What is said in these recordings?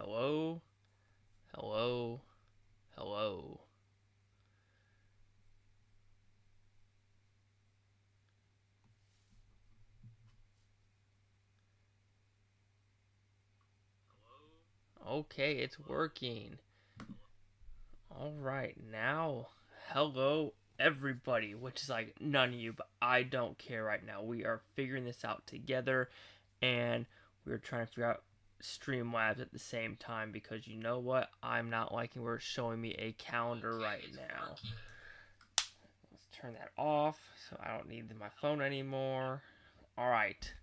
Hello, hello, hello. Okay, it's working. All right, now, hello, everybody, which is like none of you, but I don't care right now. We are figuring this out together, and we're trying to figure out Streamlabs at the same time because you know what? I'm not liking where it's showing me a calendar right now. Let's turn that off so I don't need my phone anymore. All right.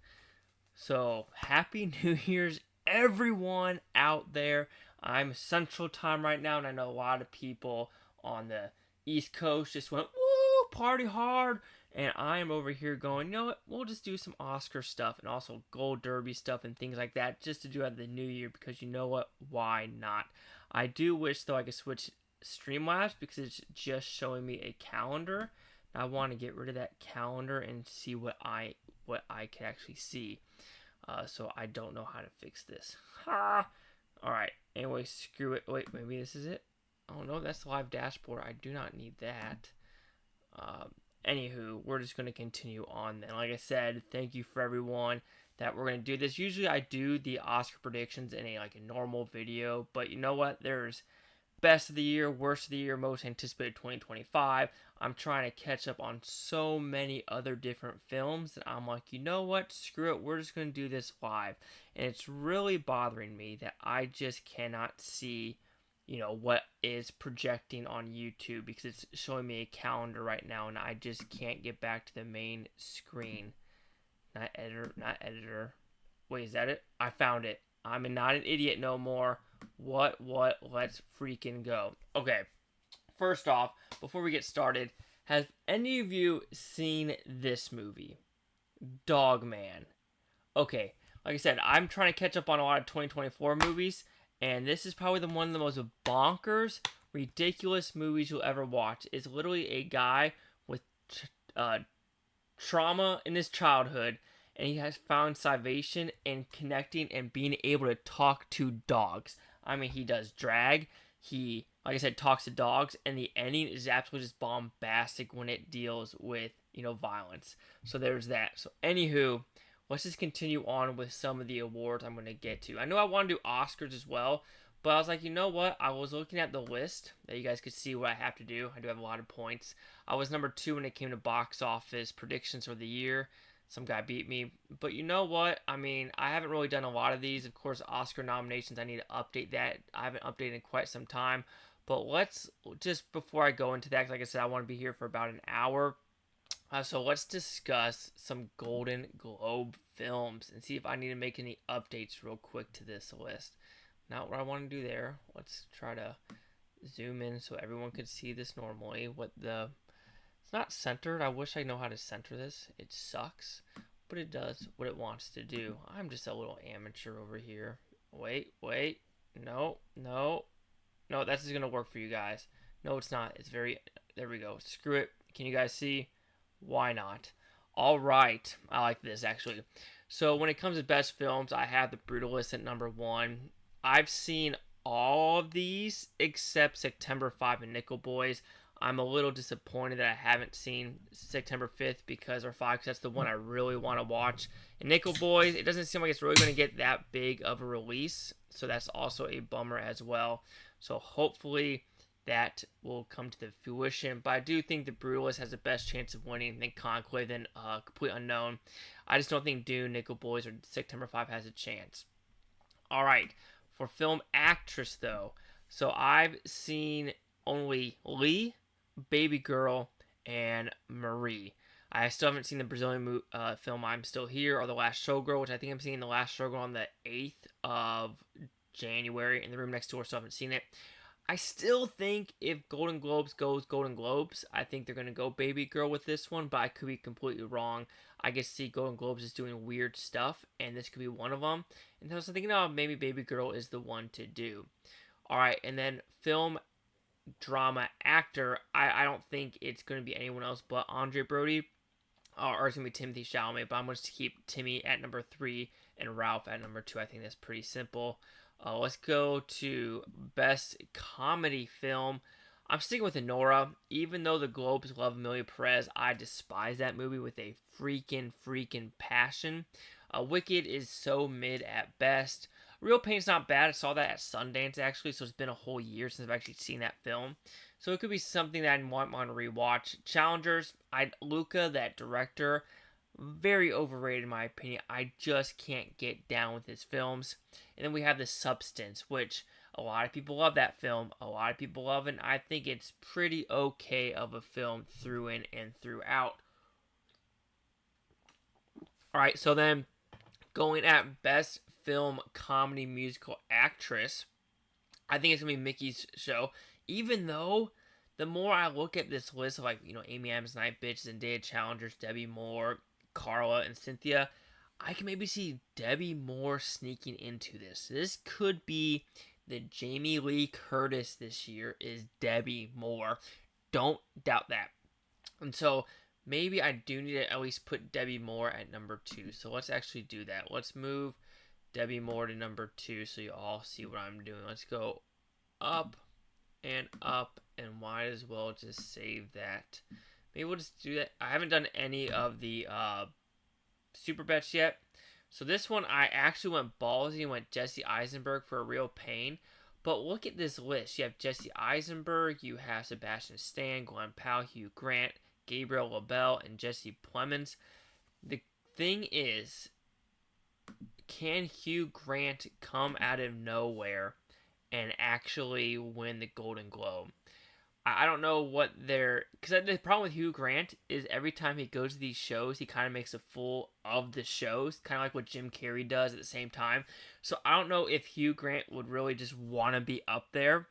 So, Happy New Year's, everyone out there. I'm Central Time right now, and I know a lot of people on the East Coast just went, woo, party hard. And I am over here going, you know what, we'll just do some Oscar stuff and also Gold Derby stuff and things like that just to do at the new year because you know what, why not? I do wish, though, I could switch Streamlabs because it's just showing me a calendar. I want to get rid of that calendar and see what I can actually see. So I don't know how to fix this. Ha! Alright, anyway, screw it. Wait, maybe this is it? Oh no, that's the live dashboard. I do not need that. Anywho, we're just going to continue on then. Like I said, thank you for everyone that we're going to do this. Usually I do the Oscar predictions in a normal video, but you know what? There's best of the year, worst of the year, most anticipated 2025. I'm trying to catch up on so many other different films that I'm like, you know what? Screw it. We're just going to do this live. And it's really bothering me that I just cannot see, what is projecting on YouTube because it's showing me a calendar right now and I just can't get back to the main screen. Not editor, not editor. Wait, is that it? I found it. I'm not an idiot no more. What? Let's freaking go. Okay, first off, before we get started, have any of you seen this movie? Dogman. Okay, like I said, I'm trying to catch up on a lot of 2024 movies, and this is probably one of the most bonkers, ridiculous movies you'll ever watch. It's literally a guy with uh, trauma in his childhood and he has found salvation in connecting and being able to talk to dogs. I mean, he does drag. He, like I said, talks to dogs, and the ending is absolutely just bombastic when it deals with violence. So there's that. So anywho, let's just continue on with some of the awards I'm going to get to. I know I want to do Oscars as well, but I was like, you know what? I was looking at the list that you guys could see what I have to do. I do have a lot of points. I was number 2 when it came to box office predictions for the year. Some guy beat me. But you know what? I mean, I haven't really done a lot of these. Of course, Oscar nominations, I need to update that. I haven't updated in quite some time. But let's, just before I go into that, like I said, I want to be here for about an hour. So let's discuss some Golden Globe films and see if I need to make any updates real quick to this list. Not what I want to do there. Let's try to zoom in so everyone could see this normally. It's not centered. I wish I know how to center this. It sucks, but it does what it wants to do. I'm just a little amateur over here. Wait. No. That's just gonna work for you guys. No, it's not. There we go. Screw it. Can you guys see? Why not? All right. I like this actually. So when it comes to best films, I have The Brutalist at number 1. I've seen all of these except September 5 and Nickel Boys. I'm a little disappointed that I haven't seen September 5th or 5 because that's the one I really want to watch. And Nickel Boys, it doesn't seem like it's really going to get that big of a release, so that's also a bummer as well. So hopefully that will come to the fruition. But I do think The Brutalist has the best chance of winning than Conclave than Complete Unknown. I just don't think Dune, Nickel Boys, or September 5 has a chance. All right. For film actress, though, so I've seen only Lee, Baby Girl, and Marie. I still haven't seen the Brazilian film I'm Still Here or The Last Showgirl, which I think I'm seeing The Last Showgirl on the 8th of January in the room next door, so I haven't seen it. I still think if Golden Globes goes Golden Globes, I think they're going to go Baby Girl with this one, but I could be completely wrong. I can see Golden Globes is doing weird stuff, and this could be one of them. And I was thinking, oh, maybe Baby Girl is the one to do. All right, and then film drama actor, I don't think it's going to be anyone else but Andre Brody, or it's going to be Timothy Chalamet, but I'm going to keep Timmy at number 3 and Ralph at number 2. I think that's pretty simple. Let's go to best comedy film. I'm sticking with Nora. Even though the Globes love Amelia Perez, I despise that movie with a freaking passion. Wicked is so mid at best. Real Pain's not bad. I saw that at Sundance actually, so it's been a whole year since I've actually seen that film. So it could be something that I want to rewatch. Challengers, Luca, that director, very overrated in my opinion. I just can't get down with his films. And then we have The Substance, which a lot of people love that film. A lot of people love it. And I think it's pretty okay of a film through in and throughout. All right, so then going at best film comedy musical actress, I think it's gonna be Mickey's Show. Even though the more I look at this list of Amy Adams, Night Bitch, Zendaya, Challengers, Debbie Moore, Carla, and Cynthia, I can maybe see Debbie Moore sneaking into this. This could be the Jamie Lee Curtis this year is Debbie Moore. Don't doubt that. And so maybe I do need to at least put Debbie Moore at number 2. So let's actually do that. Let's move Debbie Moore to number 2 so you all see what I'm doing. Let's go up and might as well just save that. Maybe we'll just do that. I haven't done any of the super bets yet. So this one I actually went ballsy and went Jesse Eisenberg for A Real Pain. But look at this list. You have Jesse Eisenberg, you have Sebastian Stan, Glenn Powell, Hugh Grant, Gabriel LaBelle, and Jesse Plemons. The thing is, can Hugh Grant come out of nowhere and actually win the Golden Globe? I don't know what they're... Because the problem with Hugh Grant is every time he goes to these shows, he kind of makes a fool of the shows. Kind of like what Jim Carrey does at the same time. So I don't know if Hugh Grant would really just want to be up there.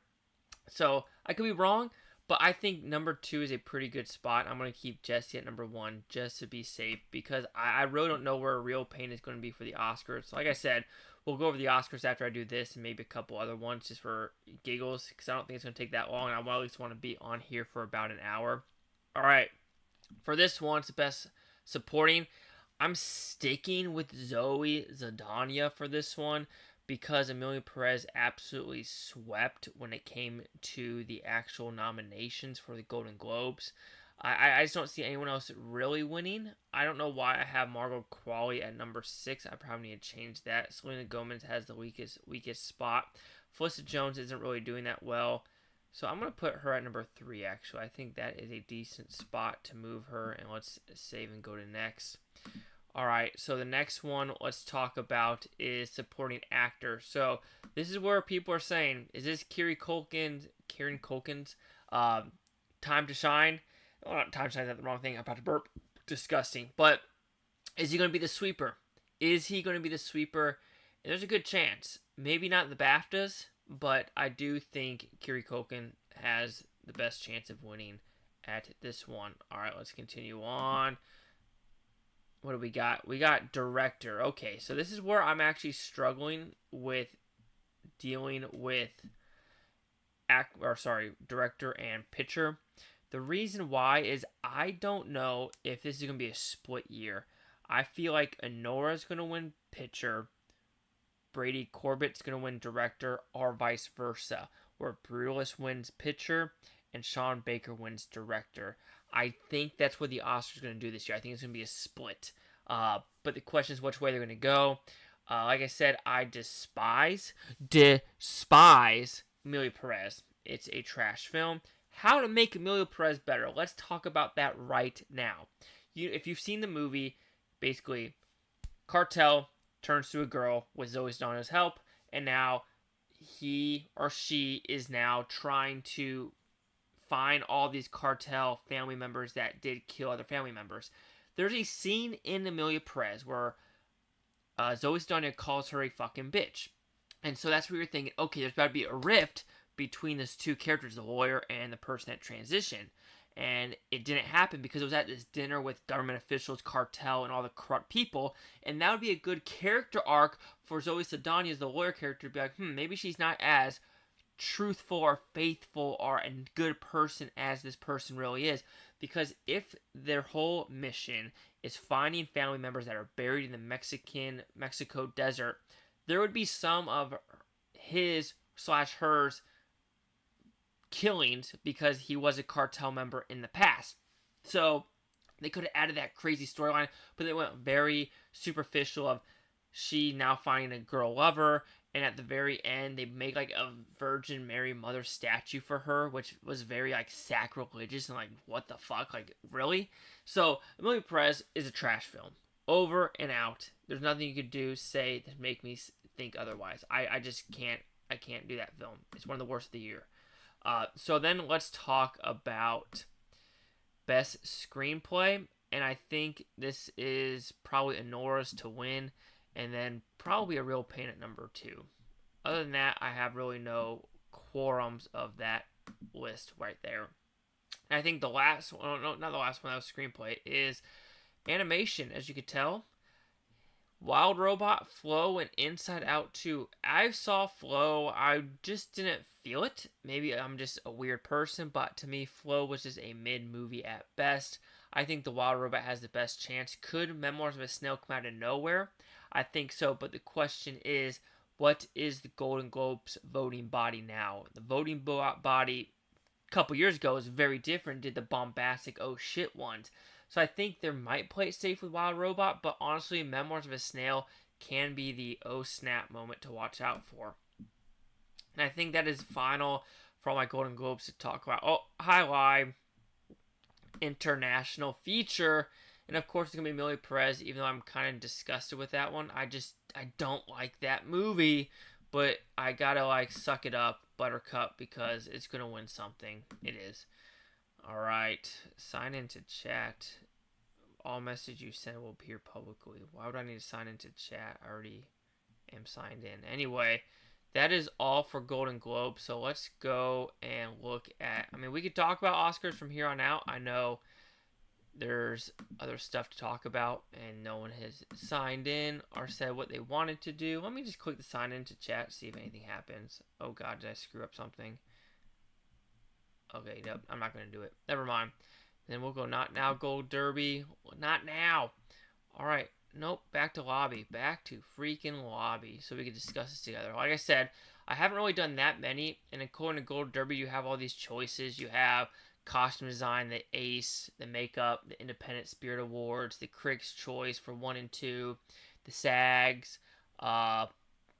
So I could be wrong, but I think number 2 is a pretty good spot. I'm going to keep Jesse at number 1 just to be safe. Because I really don't know where A Real Pain is going to be for the Oscars. Like I said, we'll go over the Oscars after I do this and maybe a couple other ones just for giggles because I don't think it's going to take that long. And I at least want to be on here for about an hour. All right. For this one, it's the best supporting. I'm sticking with Zoe Zadania for this one because Amelia Perez absolutely swept when it came to the actual nominations for the Golden Globes. I just don't see anyone else really winning. I don't know why I have Margot Qualley at number 6. I probably need to change that. Selena Gomez has the weakest spot. Felicity Jones isn't really doing that well. So I'm going to put her at number 3, actually. I think that is a decent spot to move her. And let's save and go to next. All right, so the next one let's talk about is supporting actor. So this is where people are saying, is this Kieran Culkin's time to shine? Well, not time to shine, is that the wrong thing? I'm about to burp. Disgusting. But is he going to be the sweeper? Is he going to be the sweeper? And there's a good chance. Maybe not the BAFTAs, but I do think Kieran Culkin has the best chance of winning at this one. All right, let's continue on. What do we got? We got director. Okay, so this is where I'm actually struggling with dealing with director and pitcher. The reason why is I don't know if this is going to be a split year. I feel like Honora's going to win pitcher, Brady Corbett's going to win director, or vice versa, where Brulis wins pitcher and Sean Baker wins director. I think that's what the Oscars are going to do this year. I think it's going to be a split. But the question is which way they're going to go. Like I said, I despise Amelia Perez. It's a trash film. How to make Amelia Perez better? Let's talk about that right now. If you've seen the movie, basically, cartel turns to a girl with Zoe Saldana's help, and now he or she is now trying to find all these cartel family members that did kill other family members. There's a scene in Amelia Perez where Zoe Saldana calls her a fucking bitch. And so that's where you're thinking, okay, there's about to be a rift between those two characters, the lawyer and the person that transitioned. And it didn't happen because it was at this dinner with government officials, cartel, and all the corrupt people. And that would be a good character arc for Zoe Saldana as the lawyer character to be like, maybe she's not as truthful or faithful or a good person as this person really is. Because if their whole mission is finding family members that are buried in the Mexico desert, there would be some of his slash hers killings because he was a cartel member in the past. So they could have added that crazy storyline, but they went very superficial of she now finding a girl lover, and at the very end they make like a Virgin Mary Mother statue for her, which was very like sacrilegious and like what the fuck, like really. So Emilio Perez is a trash film, over and out. There's nothing you could do, say to make me think otherwise. I just can't. I can't do that film. It's one of the worst of the year. So then let's talk about best screenplay, and I think this is probably Anora's to win, and then probably A Real Pain at number 2. Other than that, I have really no quorums of that list right there. And I think the last one, no, not the last one, that was screenplay, is animation. As you could tell, Wild Robot, Flow, and Inside Out 2. I saw Flow, I just didn't feel it. Maybe I'm just a weird person, but to me, Flow was just a mid-movie at best. I think The Wild Robot has the best chance. Could Memoirs of a Snail come out of nowhere? I think so, but the question is, what is the Golden Globes voting body now? The voting body a couple years ago was very different, did the bombastic oh shit ones. So I think they might play it safe with Wild Robot, but honestly, Memoirs of a Snail can be the oh snap moment to watch out for. And I think that is final for all my Golden Globes to talk about. Oh, highlight international feature. And of course, it's going to be Emilio Perez, even though I'm kind of disgusted with that one. I don't like that movie, but I gotta like suck it up, Buttercup, because it's going to win something. It is. Alright, sign into chat. All message you send will appear publicly. Why would I need to sign into chat? I already am signed in. Anyway, that is all for Golden Globe. So let's go and look at... I mean, we could talk about Oscars from here on out. I know there's other stuff to talk about, and no one has signed in or said what they wanted to do. Let me just click the sign into chat, see if anything happens. Oh god, did I screw up something? Okay, nope, I'm not going to do it. Never mind. Then we'll go Not Now Gold Derby. Not now. All right. Nope, back to lobby. Back to freaking lobby so we can discuss this together. Like I said, I haven't really done that many. And according to Gold Derby, you have all these choices. You have costume design, the ACE, the makeup, the Independent Spirit Awards, the Critics' Choice for 1 and 2, the SAGs.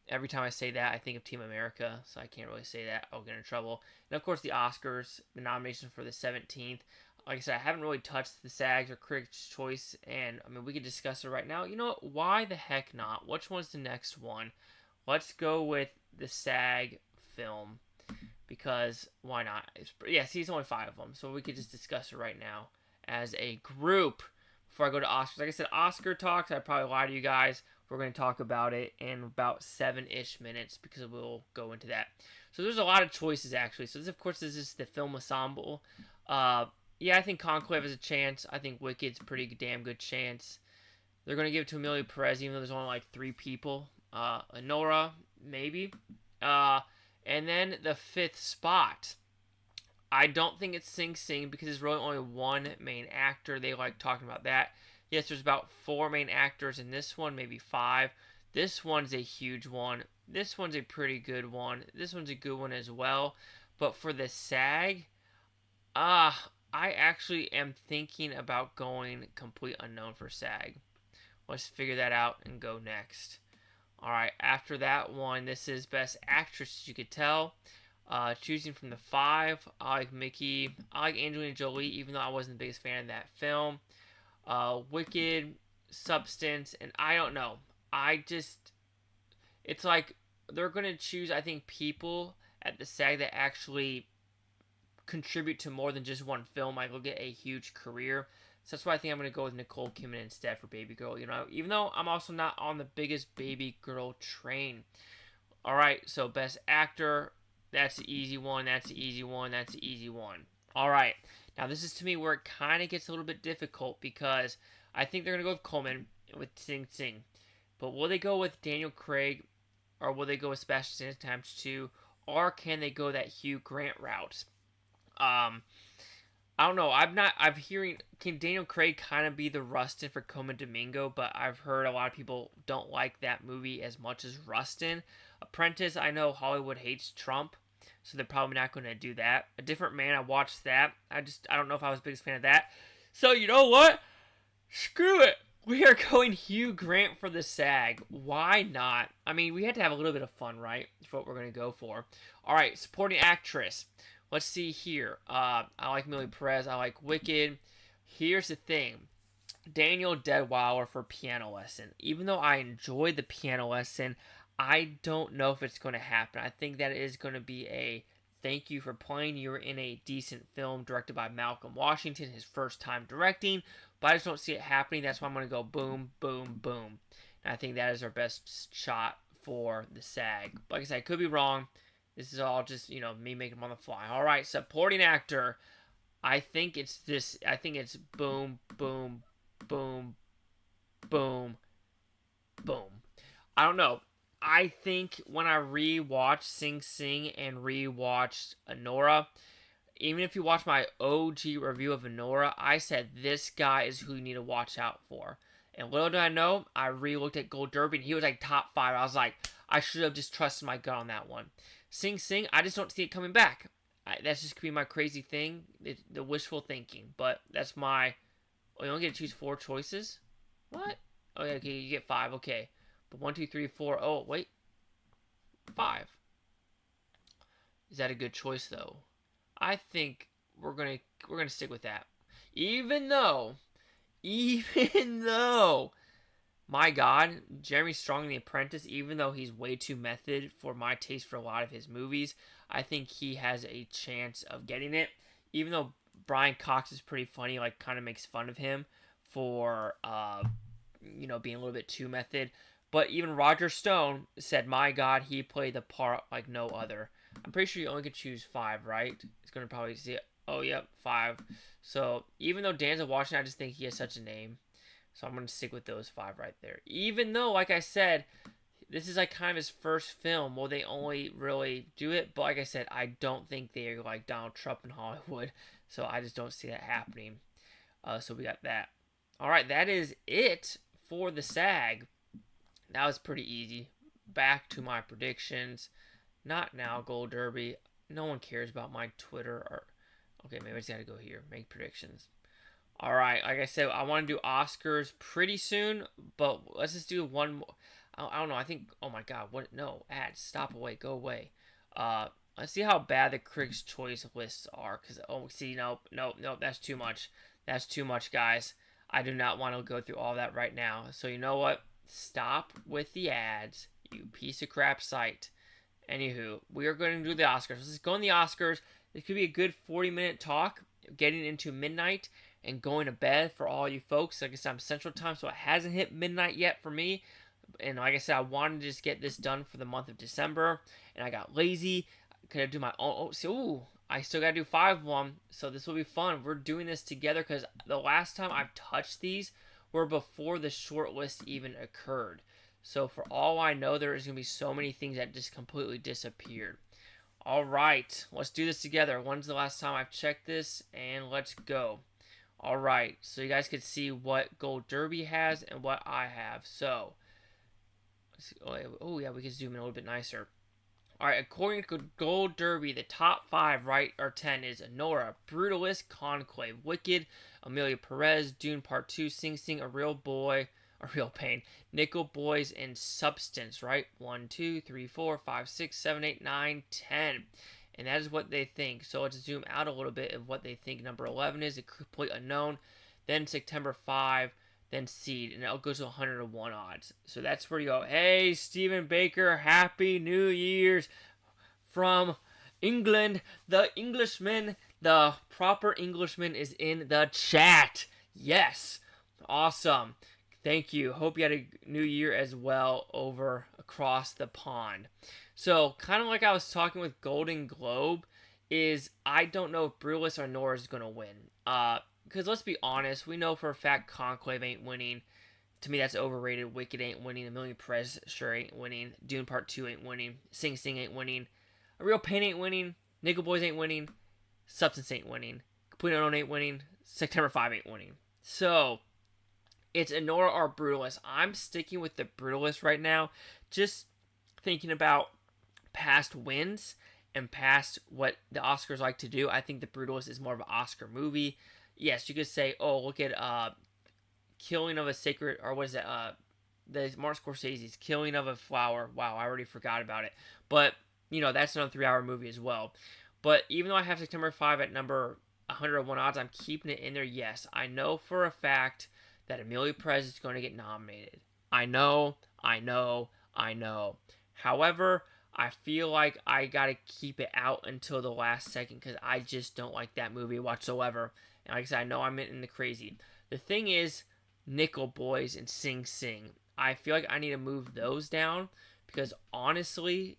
Every time I say that, I think of Team America, so I can't really say that. I'll get in trouble. And, of course, the Oscars, the nomination for the 17th. Like I said, I haven't really touched the SAGs or Critics' Choice, and, I mean, we could discuss it right now. You know what? Why the heck not? Which one's the next one? Let's go with the SAG film, because why not? Yeah, see, it's only 5 of them, so we could just discuss it right now as a group before I go to Oscars. Like I said, Oscar talks, I'd probably lie to you guys. We're going to talk about it in about 7-ish minutes because we'll go into that. So there's a lot of choices, actually. So this, of course, this is the film ensemble. Yeah, I think Conclave has a chance. I think Wicked's a pretty damn good chance. They're going to give it to Emilio Perez, even though there's only like 3 people. Honora, maybe. And then the 5th spot. I don't think it's Sing Sing because there's really only 1 main actor. They like talking about that. Yes, there's about 4 main actors in this one, maybe 5. This one's a huge one. This one's a pretty good one. This one's a good one as well. But for the SAG, I actually am thinking about going complete unknown for SAG. Let's figure that out and go next. Alright, after that one, this is Best Actress, as you could tell. Choosing from the 5, I like Mickey. I like Angelina Jolie, even though I wasn't the biggest fan of that film. Wicked, Substance, and I don't know. It's like they're going to choose, I think, people at the SAG that actually contribute to more than just one film. Like, will get a huge career. So that's why I think I'm going to go with Nicole Kidman instead for Baby Girl. You know, even though I'm also not on the biggest Baby Girl train. All right, so Best Actor, that's the easy one. That's the easy one. That's the easy one. All right. Now, this is to me where it kind of gets a little bit difficult because I think they're going to go with Coleman with Sing Sing. But will they go with Daniel Craig or will they go with Sebastian Stan times 2? Or can they go that Hugh Grant route? I don't know. I'm hearing, can Daniel Craig kind of be the Rustin for Coma Domingo? But I've heard a lot of people don't like that movie as much as Rustin. Apprentice, I know Hollywood hates Trump, so they're probably not going to do that. A Different Man, I watched that. I don't know if I was the biggest fan of that. So you know what? Screw it. We are going Hugh Grant for the SAG. Why not? I mean, we had to have a little bit of fun, right? That's what we're going to go for. All right, supporting actress. Let's see here. I like Millie Perez. I like Wicked. Here's the thing. Daniel Deadweiler for Piano Lesson. Even though I enjoyed the Piano Lesson, I don't know if it's going to happen. I think that is going to be a thank you for playing. You were in a decent film directed by Malcolm Washington, his first time directing, but I just don't see it happening. That's why I'm going to go boom, boom, boom. And I think that is our best shot for the SAG. Like I said, I could be wrong. This is all just, me making them on the fly. All right, supporting actor. I think it's this. I think it's boom, boom, boom, boom, boom. I don't know. I think when I rewatched Sing Sing and rewatched Anora, even if you watch my OG review of Anora, I said this guy is who you need to watch out for. And little did I know, I re-looked at Gold Derby and he was like top 5. I was like, I should have just trusted my gut on that one. Sing Sing, I just don't see it coming back. That's just gonna be my crazy thing, the wishful thinking. But that's my. Oh, you only get to choose 4 choices. What? Oh, yeah, okay, you get 5. Okay, but 1, 2, 3, 4. Oh, wait, 5. Is that a good choice though? I think we're gonna stick with that, even though, even though. My God, Jeremy Strong in The Apprentice, even though he's way too method for my taste for a lot of his movies, I think he has a chance of getting it. Even though Brian Cox is pretty funny, like kind of makes fun of him for, being a little bit too method. But even Roger Stone said, my God, he played the part like no other. I'm pretty sure you only can choose 5, right? It's going to probably see it. Oh, yep, 5. So even though Denzel Washington, I just think he has such a name. So I'm going to stick with those 5 right there. Even though, like I said, this is like kind of his first film. Well, they only really do it. But like I said, I don't think they're like Donald Trump in Hollywood. So I just don't see that happening. So we got that. All right, that is it for the SAG. That was pretty easy. Back to my predictions. Not now, Gold Derby. No one cares about my Twitter. Okay, maybe I just got to go here. Make predictions. All right, like I said, I want to do Oscars pretty soon, but let's just do one more. I don't know. I think. Oh my God! What? No ads. Stop away. Go away. Let's see how bad the Critics' Choice lists are. Nope. That's too much. That's too much, guys. I do not want to go through all that right now. So you know what? Stop with the ads, you piece of crap site. Anywho, we are going to do the Oscars. Let's go on the Oscars. This could be a good 40-minute talk, getting into midnight and going to bed for all you folks. Like I said, I'm Central Time, so it hasn't hit midnight yet for me. And like I said, I wanted to just get this done for the month of December, and I got lazy. Could I do my own? I still got to do 5-1, so this will be fun. We're doing this together because the last time I've touched these were before the short list even occurred. So for all I know, there is going to be so many things that just completely disappeared. All right, let's do this together. When's the last time I've checked this? And let's go. All right, so you guys could see what Gold Derby has and what I have. So, oh yeah, we can zoom in a little bit nicer. All right, according to Gold Derby, the top 5, right, or 10 is Nora, Brutalist, Conclave, Wicked, Amelia Perez, Dune Part 2, Sing Sing, A Real Pain, Nickel Boys, and Substance, right? 1, 2, 3, 4, 5, 6, 7, 8, 9, 10. And that is what they think. So let's zoom out a little bit of what they think number 11 is, a complete unknown. Then September 5, then Seed, and it goes to 101 odds. So that's where you go, hey, Stephen Baker, Happy New Year's from England. The Englishman, the proper Englishman is in the chat. Yes. Awesome. Thank you. Hope you had a new year as well over across the pond. So, kind of like I was talking with Golden Globe, is I don't know if Brutalist or Nora is going to win. Because let's be honest, we know for a fact Conclave ain't winning. To me, that's overrated. Wicked ain't winning. Amelia Perez sure ain't winning. Dune Part 2 ain't winning. Sing Sing ain't winning. A Real Pain ain't winning. Nickel Boys ain't winning. Substance ain't winning. Complete Unknown ain't winning. September 5 ain't winning. So it's Anora or Brutalist. I'm sticking with the Brutalist right now. Just thinking about past wins and past what the Oscars like to do. I think the Brutalist is more of an Oscar movie. Yes, you could say, oh, look at Killing of a Sacred, or what is it? The Martin Scorsese's Killing of a Flower. Wow, I already forgot about it. But, that's another 3-hour movie as well. But even though I have September 5 at number 101 odds, I'm keeping it in there. Yes, I know for a fact that Amelia Perez is going to get nominated. I know. However, I feel like I got to keep it out until the last second because I just don't like that movie whatsoever. And like I said, I know I'm in the crazy. The thing is, Nickel Boys and Sing Sing. I feel like I need to move those down because honestly,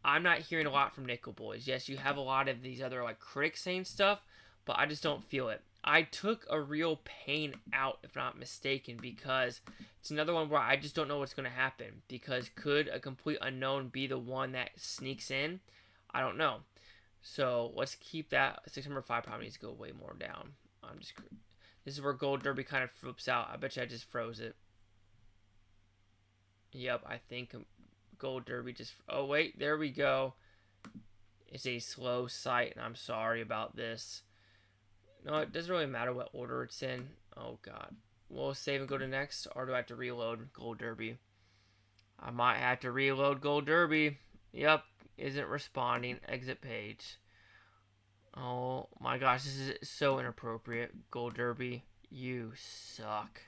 I'm not hearing a lot from Nickel Boys. Yes, you have a lot of these other critics saying stuff, but I just don't feel it. I took A Real Pain out, if not mistaken, because it's another one where I just don't know what's going to happen. Because could A Complete Unknown be the one that sneaks in? I don't know. So let's keep that. September 5 probably needs to go way more down. This is where Gold Derby kind of flips out. I bet you I just froze it. Yep, I think Gold Derby just... Oh, wait, there we go. It's a slow site, and I'm sorry about this. No, it doesn't really matter what order it's in. Oh, God. We'll save and go to next, or do I have to reload Gold Derby? I might have to reload Gold Derby. Yep, isn't responding. Exit page. Oh, my gosh, this is so inappropriate. Gold Derby, you suck.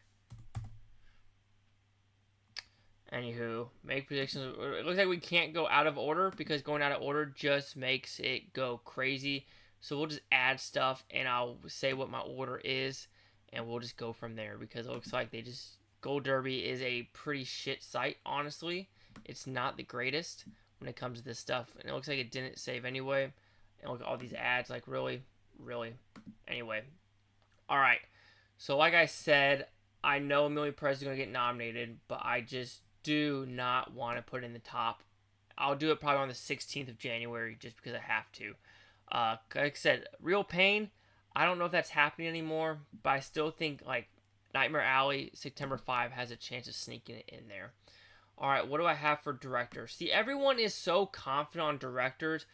Anywho, make predictions. It looks like we can't go out of order because going out of order just makes it go crazy. So we'll just add stuff and I'll say what my order is and we'll just go from there because it looks like Gold Derby is a pretty shit site, honestly. It's not the greatest when it comes to this stuff. And it looks like it didn't save anyway. And look at all these ads, really? Anyway. Alright. So like I said, I know Amelia Perez is going to get nominated, but I just do not want to put it in the top. I'll do it probably on the 16th of January just because I have to. Like I said, Real Pain, I don't know if that's happening anymore, but I still think Nightmare Alley, September 5 has a chance of sneaking it in there. Alright, what do I have for directors? See, everyone is so confident on directors.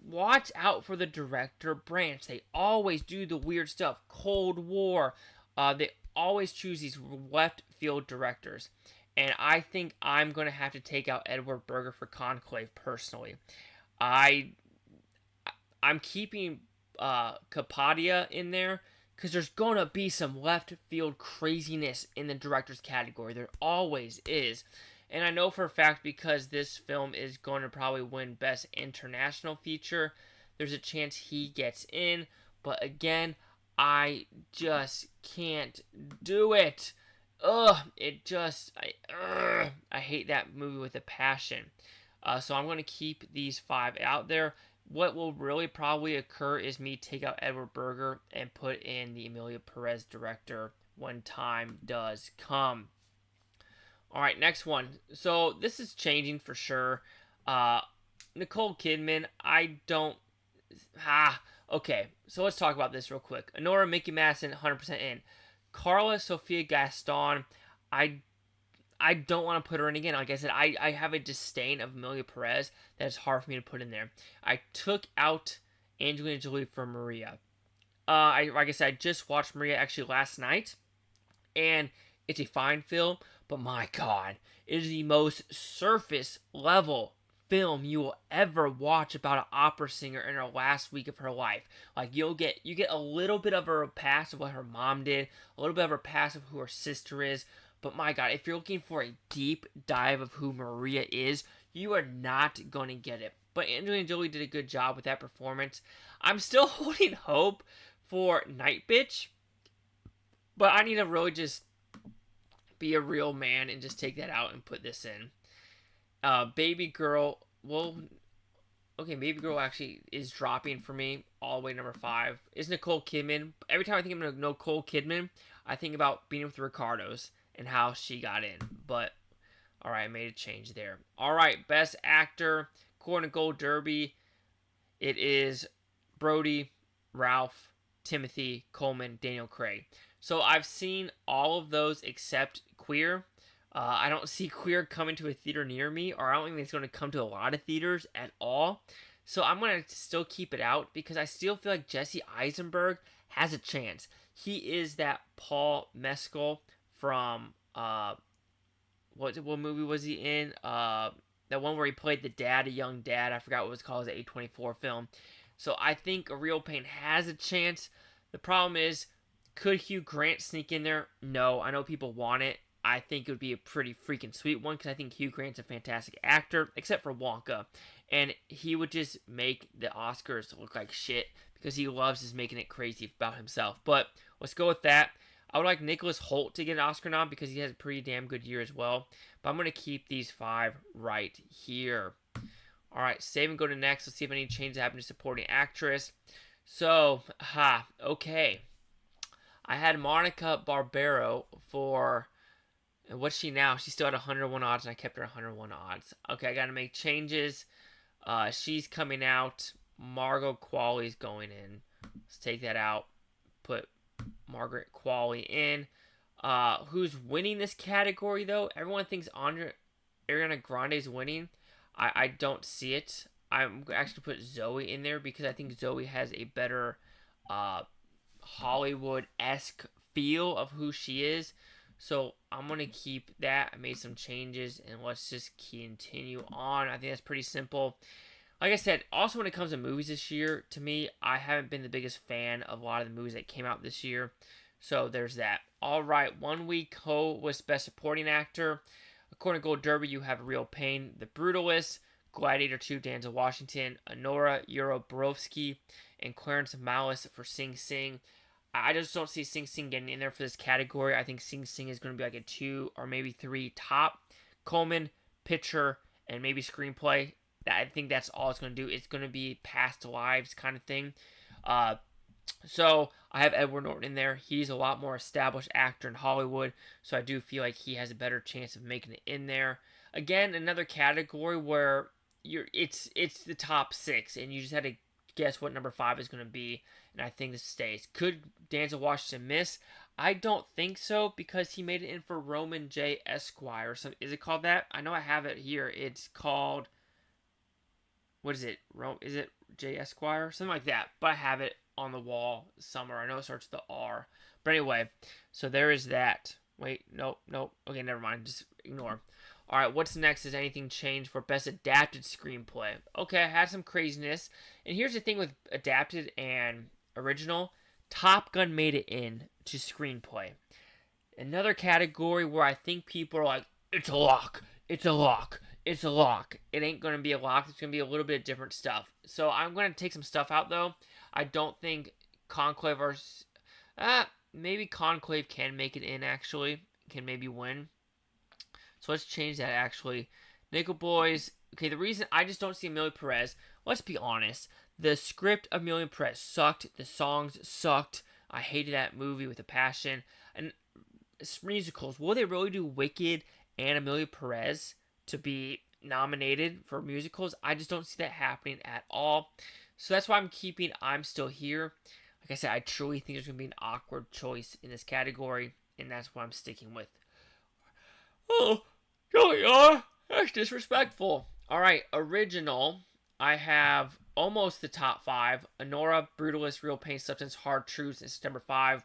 Watch out for the director branch. They always do the weird stuff. Cold War. They always choose these left field directors. And I think I'm going to have to take out Edward Berger for Conclave personally. I'm keeping Capadia in there because there's going to be some left field craziness in the director's category. There always is. And I know for a fact because this film is going to probably win Best International Feature, there's a chance he gets in. But again, I just can't do it. I hate that movie with a passion. So I'm going to keep these 5 out there. What will really probably occur is me take out Edward Berger and put in the Amelia Perez director when time does come. Alright, next one. So this is changing for sure. Nicole Kidman, okay, so let's talk about this real quick. Honora, Mickey Madison, 100% in. Carla Sofia Gaston, I don't want to put her in again. Like I said, I have a disdain of Amelia Perez that is hard for me to put in there. I took out Angelina Jolie for Maria. Like I said, I just watched Maria actually last night, and it's a fine film, but my God, it is the most surface level film you will ever watch about an opera singer in her last week of her life. You get a little bit of her past of what her mom did, a little bit of her past of who her sister is. But my God, if you're looking for a deep dive of who Maria is, you are not going to get it. But Angelina Jolie did a good job with that performance. I'm still holding hope for Night Bitch, but I need to really just be a real man and just take that out and put this in. Baby Girl, Baby Girl actually is dropping for me all the way to number 5. Is Nicole Kidman. Every time I think of Nicole Kidman, I think about Being with the Ricardos and how she got in. But, alright, I made a change there. Alright, Best Actor, according to Gold Derby, it is Brody, Ralph, Timothy, Coleman, Daniel Craig. So I've seen all of those except Queer. I don't see Queer coming to a theater near me, or I don't think it's going to come to a lot of theaters at all. So I'm going to still keep it out because I still feel like Jesse Eisenberg has a chance. He is that Paul Mescal from what movie was he in? That one where he played the dad, a young dad. I forgot what it was called. It was an A24 film. So I think A Real Pain has a chance. The problem is, could Hugh Grant sneak in there? No. I know people want it. I think it would be a pretty freaking sweet one because I think Hugh Grant's a fantastic actor, except for Wonka. And he would just make the Oscars look like shit because he loves just making it crazy about himself. But let's go with that. I would like Nicholas Hoult to get an Oscar nom because he has a pretty damn good year as well. But I'm going to keep these 5 right here. All right, save and go to next. Let's see if any changes happen to supporting actress. So, okay. I had Monica Barbaro for, what's she now? She's still at 101 odds, and I kept her 101 odds. Okay, I got to make changes. She's coming out. Margot Qualley's going in. Let's take that out. Put Margaret Qualley in. Who's winning this category, though? Everyone thinks Ariana Grande's winning. I don't see it. I'm actually put Zoe in there because I think Zoe has a better Hollywood-esque feel of who she is. So I'm going to keep that. I made some changes, and let's just continue on. I think that's pretty simple. Like I said, also when it comes to movies this year, to me, I haven't been the biggest fan of a lot of the movies that came out this year. So there's that. All right, 1 week Ho was Best Supporting Actor. According to Gold Derby, you have Real Pain, The Brutalist, Gladiator 2, Denzel Washington, Honora Euroborowski, and Clarence Malice for Sing Sing. I just don't see Sing Sing getting in there for this category. I think Sing Sing is going to be like a 2 or maybe 3 top. Coleman, Picture, and maybe Screenplay. I think that's all it's going to do. It's going to be past lives kind of thing. So I have Edward Norton in there. He's a lot more established actor in Hollywood, so I do feel like he has a better chance of making it in there. Again, another category where it's the top 6, and you just had to guess what number 5 is going to be, and I think this stays. Could Denzel Washington miss? I don't think so because he made it in for Roman J. Esquire. So is it called that? I know I have it here. It's called, what is it? Is it J. Esquire? Something like that. But I have it on the wall somewhere. I know it starts with the R. But anyway, so there is that. Wait, nope. Okay, never mind. Just ignore. All right, what's next? Has anything changed for Best Adapted Screenplay? Okay, I had some craziness. And here's the thing with Adapted and Original. Top Gun made it in to Screenplay. Another category where I think people are like, it's a lock. It's a lock. It's a lock. It ain't going to be a lock. It's going to be a little bit of different stuff. So I'm going to take some stuff out, though. I don't think Conclave or... maybe Conclave can make it in, actually. Can maybe win. So let's change that, actually. Nickel Boys. Okay, the reason I just don't see Amelia Perez, let's be honest. The script of Amelia Perez sucked. The songs sucked. I hated that movie with a passion. And musicals, will they really do Wicked and Amelia Perez to be nominated for musicals? I just don't see that happening at all. So that's why I'm keeping I'm Still Here. Like I said, I truly think there's going to be an awkward choice in this category, and that's what I'm sticking with. Oh, here we are. That's disrespectful. All right, Original. I have almost the top 5. Honora, Brutalist, Real Pain, Substance, Hard Truths, and September 5.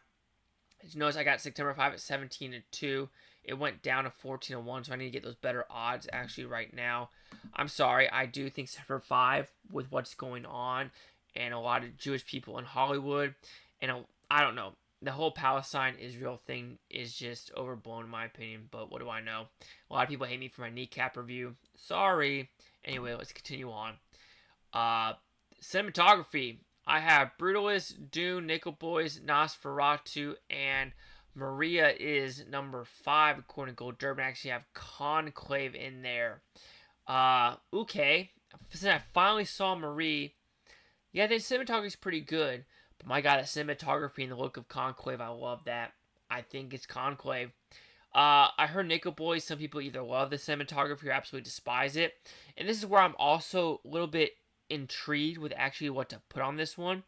As you notice, I got September 5 at 17-2. It went down to 14-1, so I need to get those better odds actually right now. I'm sorry, I do think September 5, with what's going on, and a lot of Jewish people in Hollywood, and I don't know. The whole Palestine Israel thing is just overblown in my opinion, but what do I know? A lot of people hate me for my kneecap review. Sorry. Anyway, let's continue on. Cinematography. I have Brutalist, Dune, Nickel Boys, Nosferatu, and Maria is number 5 according to Gold Derby. I actually have Conclave in there. Okay. Since I finally saw Marie, yeah, the cinematography is pretty good. But my God, the cinematography and the look of Conclave, I love that. I think it's Conclave. I heard Nickel Boys, some people either love the cinematography or absolutely despise it. And this is where I'm also a little bit intrigued with actually what to put on this one.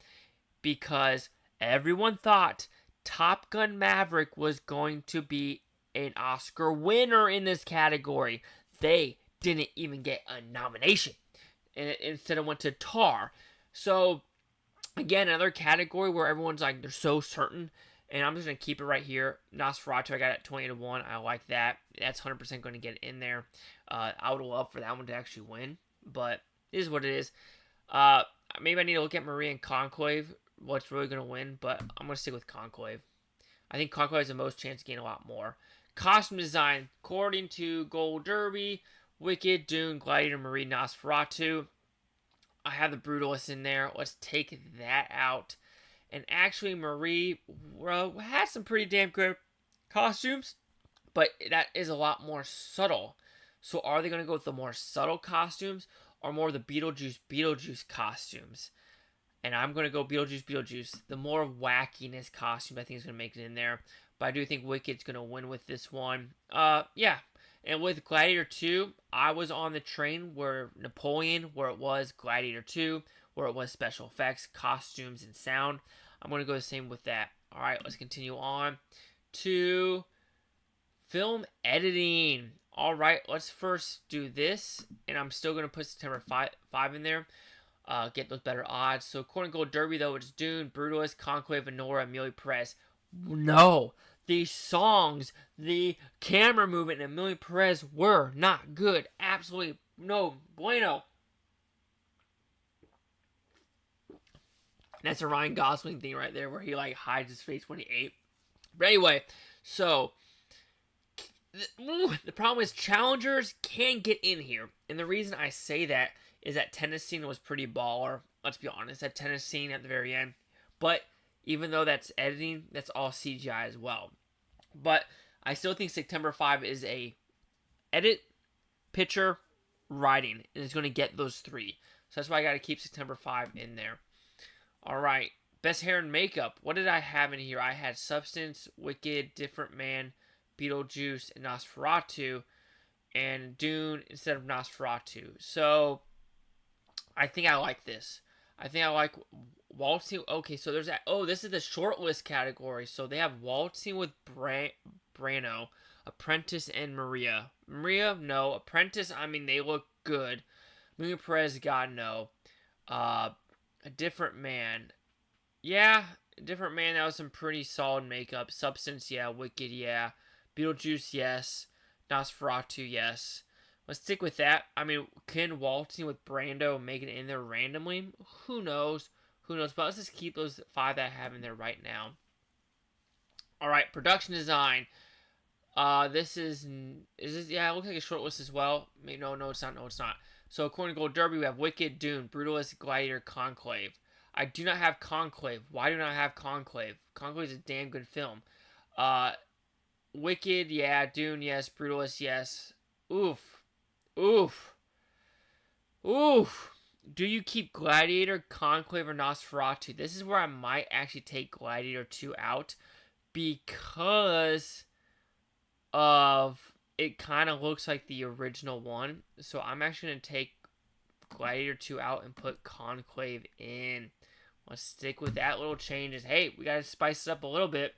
because everyone thought Top Gun Maverick was going to be an Oscar winner in this category. They didn't even get a nomination, and it instead went to Tar. So again, another category where everyone's like they're so certain, and I'm just gonna keep it right here. Nosferatu, I got at 20-1. I like that. That's 100% going to get in there. I would love for that one to actually win, but it is what it is. Maybe I need to look at Maria and Conclave, what's really going to win, but I'm going to stick with Conclave. I think Conclave has the most chance to gain a lot more. Costume design, according to Gold Derby, Wicked, Dune, Gladiator, Marie, Nosferatu. I have the Brutalist in there. Let's take that out. And actually, Marie has some pretty damn good costumes, but that is a lot more subtle. So are they going to go with the more subtle costumes or more of the Beetlejuice costumes? And I'm going to go Beetlejuice. The more wackiness costume I think is going to make it in there. But I do think Wicked's going to win with this one. Yeah. And with Gladiator 2, I was on the train where Napoleon, where it was Gladiator 2, where it was special effects, costumes, and sound. I'm going to go the same with that. All right, let's continue on to film editing. All right, let's first do this, and I'm still going to put September 5 in there. Get those better odds. So according to Gold Derby, though, it's Dune, Brutalist, Conclave, Venora, Amelia Perez. No, the songs, the camera movement, and Amelia Perez were not good. Absolutely no bueno. That's a Ryan Gosling thing right there, where he like hides his face when he ate. But anyway, so the problem is challengers can get in here, and the reason I say that is that tennis scene was pretty baller. Let's be honest, that tennis scene at the very end. But even though that's editing, that's all CGI as well. But I still think September 5 is a edit, picture, writing, and it's going to get those three. So that's why I got to keep September 5 in there. All right, best hair and makeup. What did I have in here? I had Substance, Wicked, Different Man, Beetlejuice, and Nosferatu, and Dune instead of Nosferatu. So I think I like this. I think I like Waltzing. Okay, so there's that. Oh, this is the shortlist category. So they have Waltzing with Brano, Apprentice, and Maria. Maria, no. Apprentice, I mean, they look good. Amelia Perez, God, no. A Different Man. Yeah, A Different Man, that was some pretty solid makeup. Substance, yeah. Wicked, yeah. Beetlejuice, yes. Nosferatu, yes. Let's stick with that. I mean, can Waltzing with Brando make it in there randomly? Who knows? Who knows? But let's just keep those 5 that I have in there right now. All right, production design. This is this? Yeah, it looks like a short list as well. No, it's not. No, it's not. So according to Gold Derby, we have Wicked, Dune, Brutalist, Gladiator, Conclave. I do not have Conclave. Why do I not have Conclave? Conclave is a damn good film. Wicked, yeah. Dune, yes. Brutalist, yes. Oof. Do you keep Gladiator, Conclave, or Nosferatu? This is where I might actually take Gladiator 2 out because of it kind of looks like the original one. So I'm actually going to take Gladiator 2 out and put Conclave in. Let's stick with that little changes. Hey, we got to spice it up a little bit.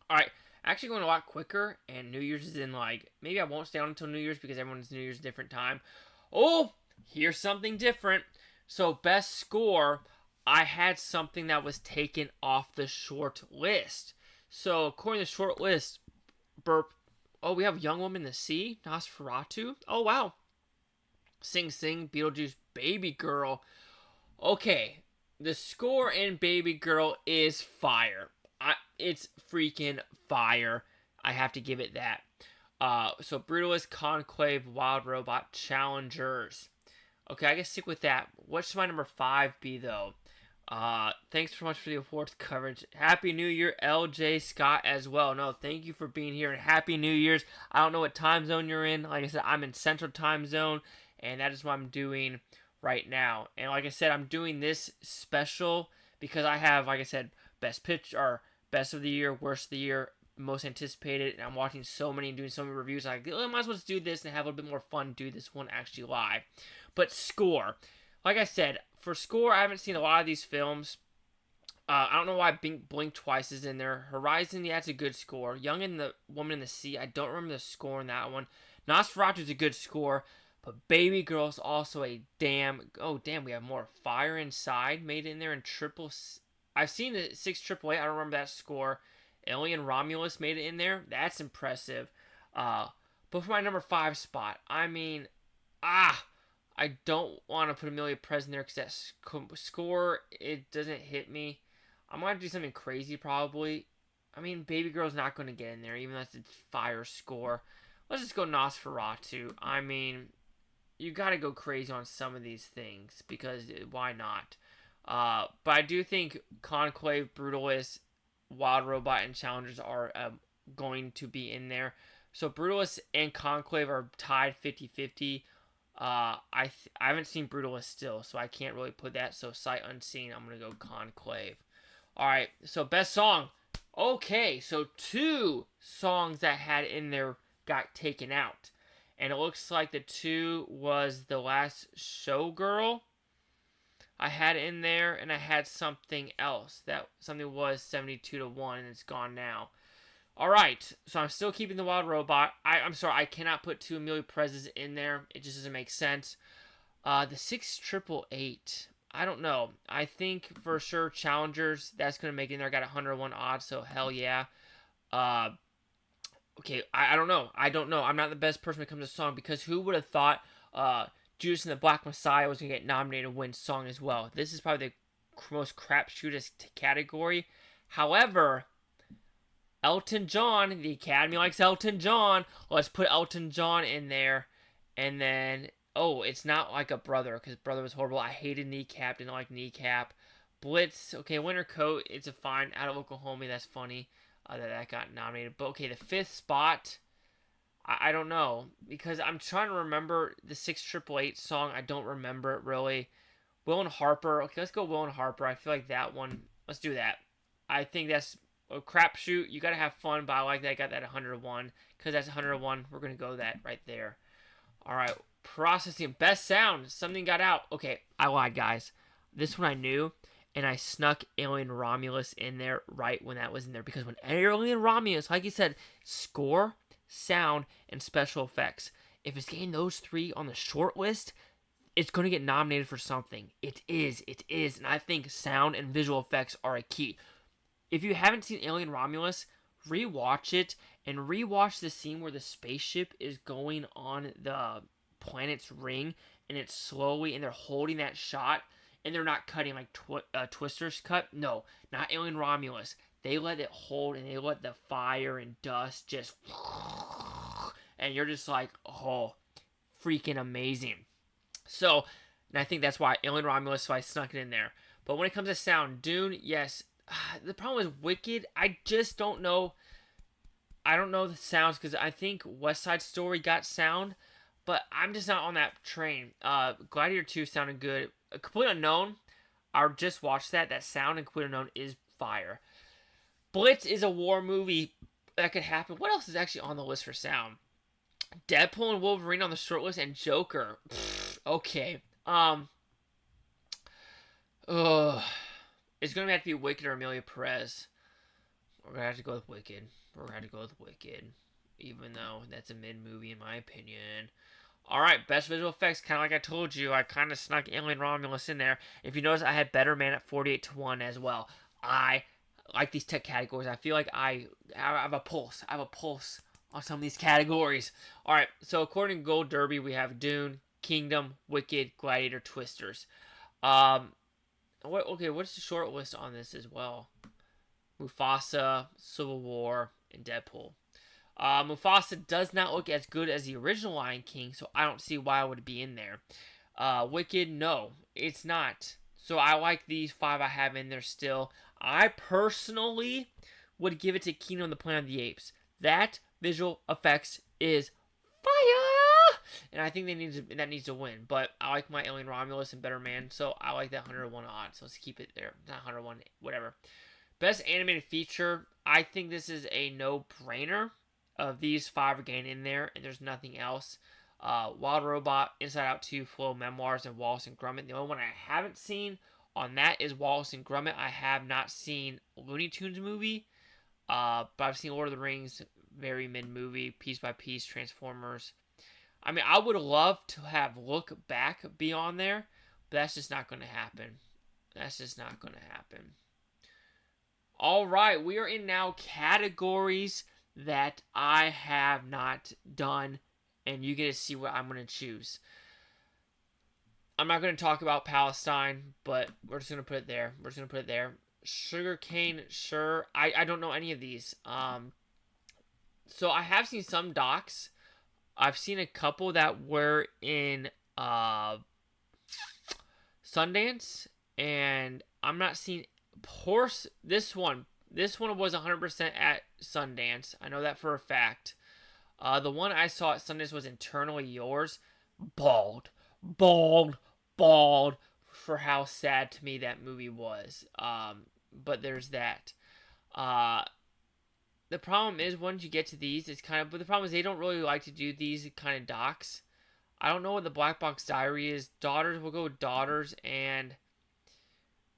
All right. Actually going a lot quicker, and New Year's is in like, maybe I won't stay on until New Year's because everyone's New Year's different time. Oh, here's something different. So best score, I had something that was taken off the short list. So according to the short list, we have Young Woman in the Sea, Nosferatu. Oh, wow. Sing Sing, Beetlejuice, Baby Girl. Okay, the score in Baby Girl is fire. It's freaking fire. I have to give it that. So Brutalist, Conclave, Wild Robot, Challengers. Okay, I guess stick with that. What should my number 5 be, though? Thanks so much for the awards coverage. Happy New Year, LJ Scott, as well. No, thank you for being here, and Happy New Year's. I don't know what time zone you're in. Like I said, I'm in Central Time Zone, and that is what I'm doing right now. And like I said, I'm doing this special because I have, like I said, best pitch or best of the year, worst of the year, most anticipated, and I'm watching so many and doing so many reviews. I might as well just do this and have a little bit more fun, do this one actually live. But score, like I said, for score, I haven't seen a lot of these films. I don't know why Blink Twice is in there. Horizon, yeah, it's a good score. Young and the Woman in the Sea, I don't remember the score in that one. Nosferatu's a good score, but Baby Girl's also a damn. Oh, damn, we have more. Fire Inside made in there in triple. I've seen the 6 AAA. I don't remember that score. Alien Romulus made it in there. That's impressive. But for my number 5 spot, I mean, I don't want to put Amelia Perez in there because that score, it doesn't hit me. I'm going to do something crazy probably. I mean, Baby Girl's not going to get in there, even though it's a fire score. Let's just go Nosferatu. I mean, you got to go crazy on some of these things because why not? But I do think Conclave, Brutalist, Wild Robot, and Challengers are going to be in there. So Brutalist and Conclave are tied 50-50. I haven't seen Brutalist still, so I can't really put that. So sight unseen, I'm gonna go Conclave. All right, so best song. Okay, so 2 songs that had in there got taken out, and it looks like the 2 was The Last Showgirl. I had in there, and I had something else. That something was 72-1, and it's gone now. All right, so I'm still keeping the Wild Robot. I'm sorry, I cannot put 2 Amelia Perez's in there. It just doesn't make sense. The 6 888. I don't know. I think for sure Challengers, that's going to make it in there. I got 101 odds, so hell yeah. Okay, I don't know. I don't know. I'm not the best person when it comes to song because who would have thought Judas and the Black Messiah was going to get nominated and win song as well? This is probably the most crapshootest category. However, Elton John, the Academy likes Elton John. Let's put Elton John in there. And then, it's not like a Brother, because Brother was horrible. I hated Kneecap, didn't like Kneecap. Blitz, okay, Winter Coat, it's a fine. Out of Oklahoma, that's funny that got nominated. But, okay, the 5th spot, I don't know. Because I'm trying to remember the 6 888 song. I don't remember it, really. Will and Harper, okay, let's go Will and Harper. I feel like that one, let's do that. I think that's a crapshoot. You gotta have fun, but I like that. I got that 101 because that's 101. We're gonna go that right there. All right, processing best sound. Something got out. Okay, I lied, guys. This one I knew, and I snuck Alien Romulus in there right when that was in there because when Alien Romulus, like you said, score, sound, and special effects. If it's getting those 3 on the short list, it's going to get nominated for something. It is, and I think sound and visual effects are a key. If you haven't seen Alien Romulus, rewatch it and rewatch the scene where the spaceship is going on the planet's ring and it's slowly and they're holding that shot and they're not cutting like Twister's cut. No, not Alien Romulus. They let it hold and they let the fire and dust just and you're just like, oh, freaking amazing. So, and I think that's why Alien Romulus, so I snuck it in there. But when it comes to sound, Dune, yes. The problem is Wicked. I just don't know. I don't know the sounds because I think West Side Story got sound, but I'm just not on that train. Gladiator 2 sounded good. Complete Unknown, I just watched that. That sound in Complete Unknown is fire. Blitz is a war movie that could happen. What else is actually on the list for sound? Deadpool and Wolverine on the short list, and Joker. Okay. It's going to have to be Wicked or Amelia Perez. We're going to have to go with Wicked. Even though that's a mid-movie in my opinion. Alright, best visual effects. Kind of like I told you, I kind of snuck Alien Romulus in there. If you notice, I had Better Man at 48-1 as well. I like these tech categories. I feel like I have a pulse. On some of these categories. Alright, so according to Gold Derby, we have Dune, Kingdom, Wicked, Gladiator, Twisters. What's the short list on this as well? Mufasa, Civil War, and Deadpool. Mufasa does not look as good as the original Lion King, so I don't see why it would be in there. Wicked, no, it's not. So I like these 5 I have in there still. I personally would give it to Kingdom of the Planet of the Apes. That visual effects is fire! And I think that needs to win. But I like my Alien Romulus and Better Man, so I like that 101 odds. So let's keep it there. Not 101, whatever. Best animated feature, I think this is a no-brainer. Of these 5 are getting in there, and there's nothing else. Wild Robot, Inside Out 2, Flow Memoirs, and Wallace and Gromit. The only one I haven't seen on that is Wallace and Gromit. I have not seen Looney Tunes movie, but I've seen Lord of the Rings, very mid movie, piece by piece, Transformers. I mean, I would love to have Look Back be on there, but that's just not going to happen. That's just not going to happen. All right, we are in now categories that I have not done, and you get to see what I'm going to choose. I'm not going to talk about Palestine, but we're just going to put it there. We're just going to put it there. Sugarcane, sure. I don't know any of these. So I have seen some docs. I've seen a couple that were in Sundance, and I'm not seeing horse. This one was 100% at Sundance. I know that for a fact. The one I saw at Sundance was Internally Yours. Bald for how sad to me that movie was. But there's that. The problem is once you get to these, it's kind of. But the problem is they don't really like to do these kind of docs. I don't know what the Black Box Diary is. Daughters, we'll go with Daughters, and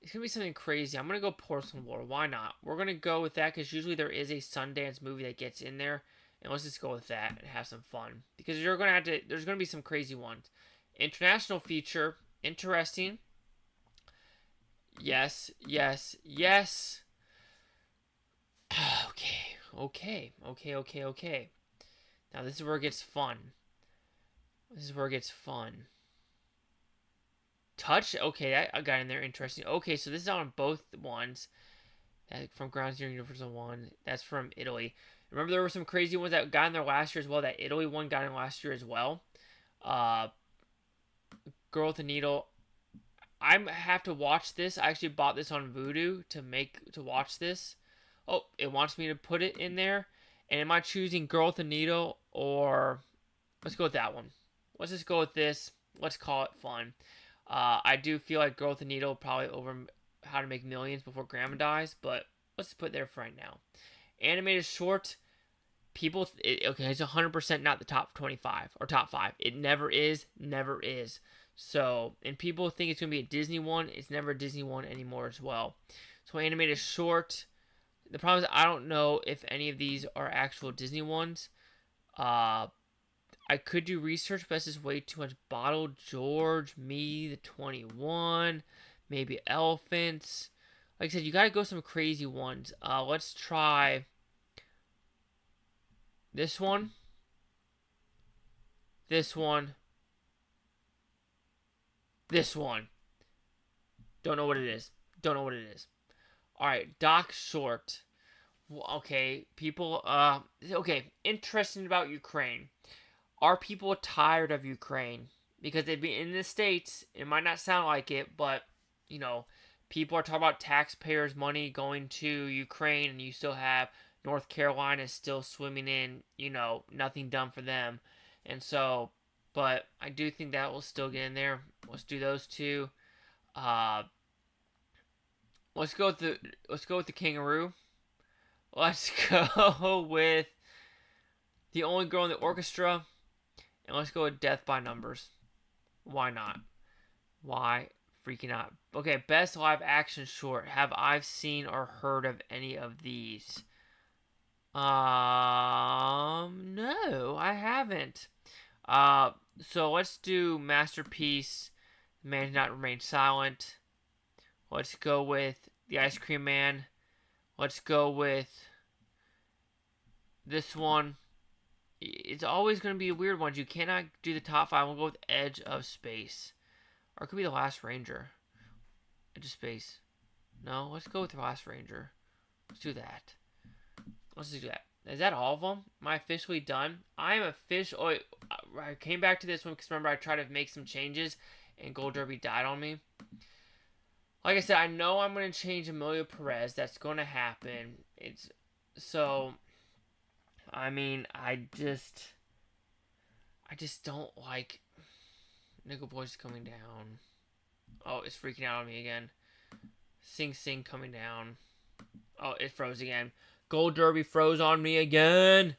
it's gonna be something crazy. I'm gonna go Porcelain War. Why not? We're gonna go with that because usually there is a Sundance movie that gets in there, and let's just go with that and have some fun because you're gonna have to. There's gonna be some crazy ones. International feature, interesting. Yes. Okay. Now this is where it gets fun. Touch? Okay, I got in there. Interesting. Okay, so this is on both ones. From Ground Zero Universal 1. That's from Italy. Remember there were some crazy ones that got in there last year as well. That Italy one got in last year as well. Girl with a Needle. I have to watch this. I actually bought this on Vudu to watch this. Oh, it wants me to put it in there. And am I choosing Girl with a Needle or... Let's go with that one. Let's just go with this. Let's call it fun. I do feel like Girl with a Needle probably over How to Make Millions Before Grandma Dies, but let's put it there for right now. Animated short, okay, it's 100% not the top 25 or top 5. It never is. So, and people think it's going to be a Disney one. It's never a Disney one anymore as well. So, animated short. The problem is I don't know if any of these are actual Disney ones. I could do research, but that's just way too much. Bottle George, Me, the 21, maybe Elephants. Like I said, you got to go some crazy ones. Let's try this one. This one. Don't know what it is. Alright, Doc Short. Well, okay, people, okay, interesting about Ukraine. Are people tired of Ukraine? Because they'd be in the States, it might not sound like it, but, you know, people are talking about taxpayers' money going to Ukraine, and you still have North Carolina still swimming in, you know, nothing done for them. And so, but I do think that will still get in there. Let's do those two. Let's go with the kangaroo. Let's go with The Only Girl in the Orchestra. And let's go with Death by Numbers. Why not? Why freaking not? Okay, best live action short. Have I seen or heard of any of these? No, I haven't. So let's do Masterpiece, The Man Who Not Remain Silent. Let's go with The Ice Cream Man. Let's go with this one. It's always going to be a weird one. You cannot do the top 5. We'll go with Edge of Space. Or it could be The Last Ranger. Edge of Space. No, let's go with The Last Ranger. Let's do that. Is that all of them? Am I officially done? I am officially... I came back to this one because remember I tried to make some changes and Gold Derby died on me. Like I said, I know I'm going to change Emilio Perez. That's going to happen. So... I mean, I just don't like Nickel Boys coming down. Oh, it's freaking out on me again. Sing Sing coming down. Oh, it froze again. Gold Derby froze on me again.